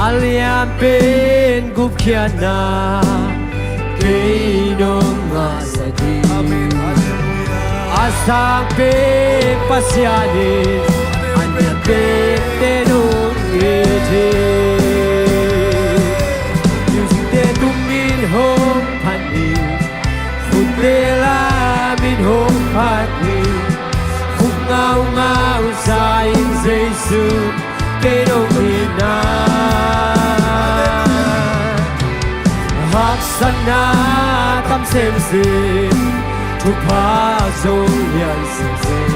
aliam pen gup khian na ke nong nga sa di asang pe pasiani anya pe te nong music te tum min home party khut te la min home party khung ngao ngao sai Giêsu ke dong hin na hak sana tâm xem xem thu pha dong lian xem xem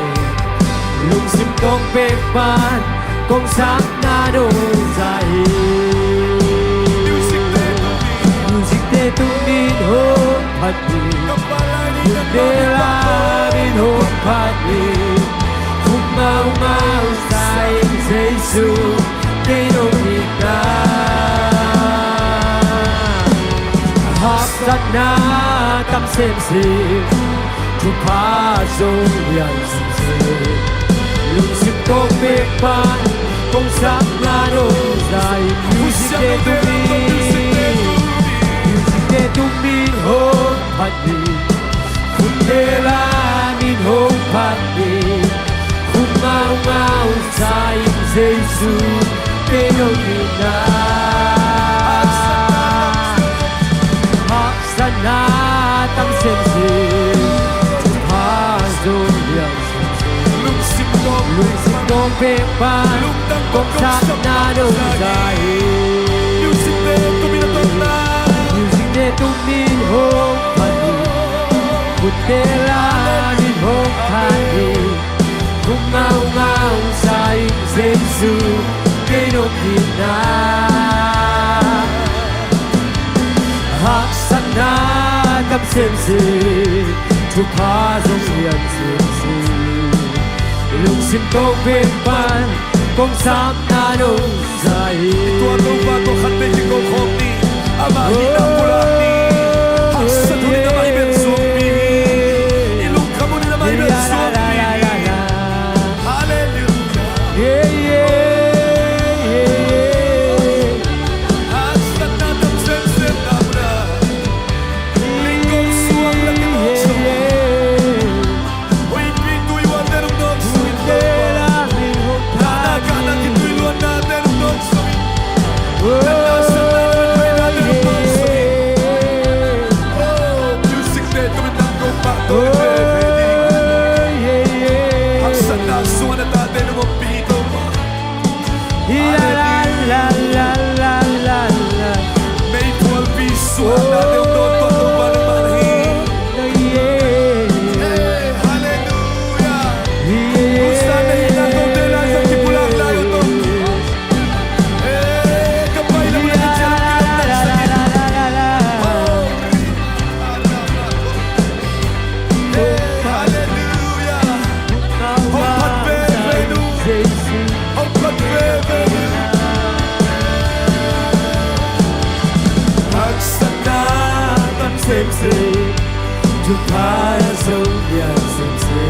lung sim tong pe pan kong sam na do zai music te tu min home party te la min home party khung ngao ngao sai Giêsu ke dong hin na hak sana tâm xem xem thu pha dong lian xem xem lung sim tong pe pan kong sam na no zai music te tu min home party khun te la min home party khung ngao ngao sai Giêsu ke dong hin na hak sana tâm xem xem thu pha dong lian xem xem lung sim tong pe pan kong sam na no zai music te tu min home party khut te la min home party khung ngao ngao sai Giêsu ke dong hin na hak sana tâm xem xem thu pha dong lian xem xem lung sim tong pe pan kong sam na no zai Tua lupa to khat pe ko khom ni ama hina pula ni haksa tu ni mai ben som bi ilung kamu ni mai ben som bi hallelujah yeah yeah yeah haksa na tam sem sem na bra lingong suang la ki mo so we tu i wa der no su la la la la la la. May tuwal visual natin doon tutupan ng manahin. Hey, hallelujah. Kung saan na hinatotela sa kipulang layo to. Hey, kapay na mga kityan kinamdan sa kita. Hey, hallelujah. Hoppat bebe nu. Hoppat bebe nu. Aksana tam semse. Jupaya songya semse.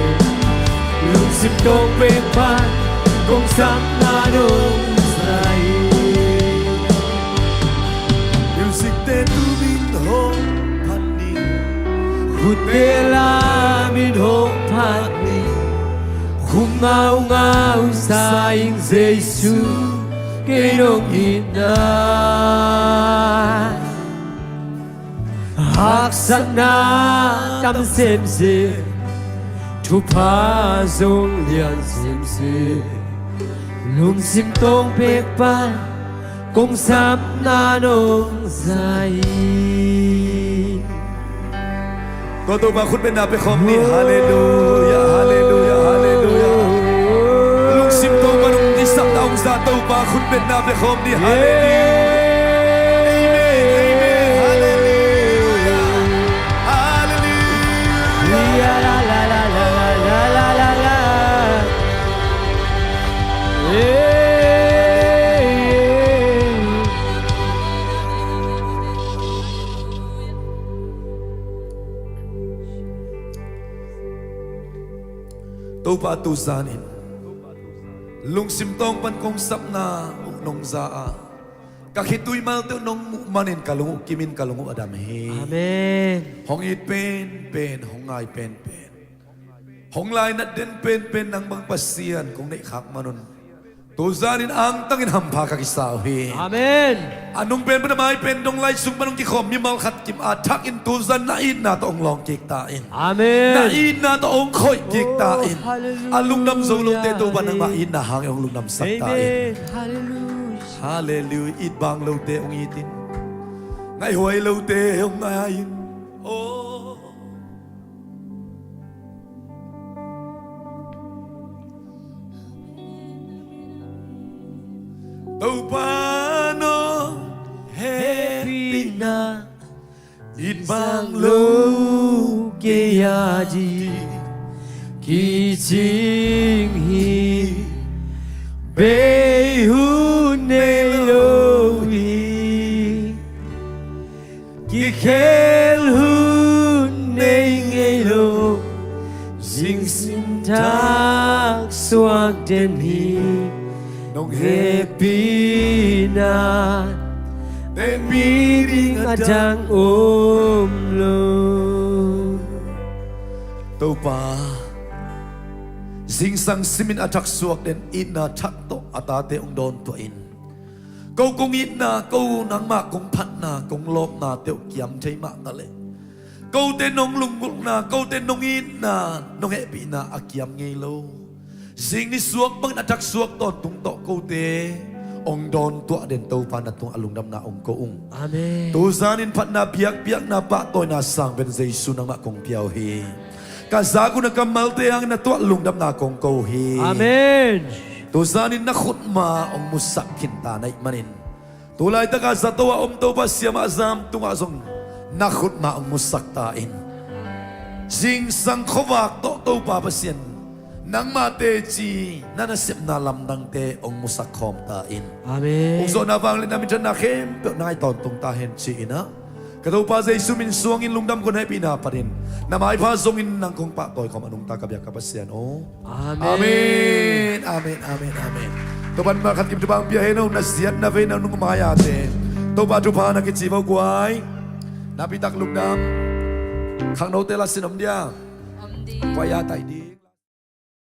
Lung sim dong pepan. Kong sam na dong sai. Music te tu min hong pani. Kutela min hong patni. Hungaw-ngaw sa ing Jesu Kinong ina. Haksak na tam semse Tupa zong lian semse Lung sim tong pepan Kong sam na nong zai. ก็ตัวมาคุณเป็นนาไปคอมนี่ฮาเลลูยาฮาเลลูยาฮาเลลูยาลุงสิมโตมาลุงที่สักดาวซาตัวมาคุณเป็นนาไปคอมนี่ฮาเลลูยาเอเมนเอเมนฮาเลลูยาฮาเลลูยา La la la la la la la la la. Tâu pa tu zanin lung sim tong pan kong sap na nong za kakituy mal tu nong manin kalungu kimin kalungu adam he Amen. hong it pen hong ngai pen hong lai na den pen nang bang pasian kung nai khak manon tu zanin ang tangin hampa kakisaw he Amen. anong pen pa namay pen dong lai sung manong kikom mi mal khat kim atak in tu zan na in na tong long kik tain Amen. na in na taong koy kiktain hallelujah. alung nam zolong te to ba nang main na hang yung lung nam saktain Amen. Hallelujah. hallelujah it bang lo te ong itin ngay huay lo te ong ngayin oh tau pano happy na it bang lo Kaya ji Ki ching hi Be hu ne lo hi Ki khel hu ne nge lo Jing sim tak suak den hi nong Happy na ten Meeting adang lo tau pa sing sang simin atak suak den ina thak to atate ong don to in câu kong ina câu nang ma kong phat na kong lop na teu kiam thei ma ta le câu te nong lung gul na câu te nong ina nong he pi na akiam ngei lo sing ni suak bang atak suak to tung to câu te ong don to den tau pa na tung alung dam na ong ko ung Amen. tu zanin phat na biak na pa toy na sang ben Jesu nang ma kong piao hi kazago na kamal te ang na to alung dam na kong ko hi Amen. tu zanin na khut ma ong musak kinta nai manin tulay ta ka sa to om to pa siya mazam tunga zong na khut ma ong musak tain sing sang khowak to pa pasien nang mate chi na nasip na lam nang te ong musak khom tain Amen. ung so na vang lên namin dyan na kem pero nai ton tung tahen chi ina kataw pa sa isumin suangin lungdam ko na ipina pa rin na maipasongin ng kong patoy kom anong takabyak kapasyan oh Amen. amen amen amen amen tuban makat kim tubang biyahe no nasiyan na vay na nung mayate tuba tuba na kitsibaw guay napitak lungdam kang no tela sinom dia kwaya tay di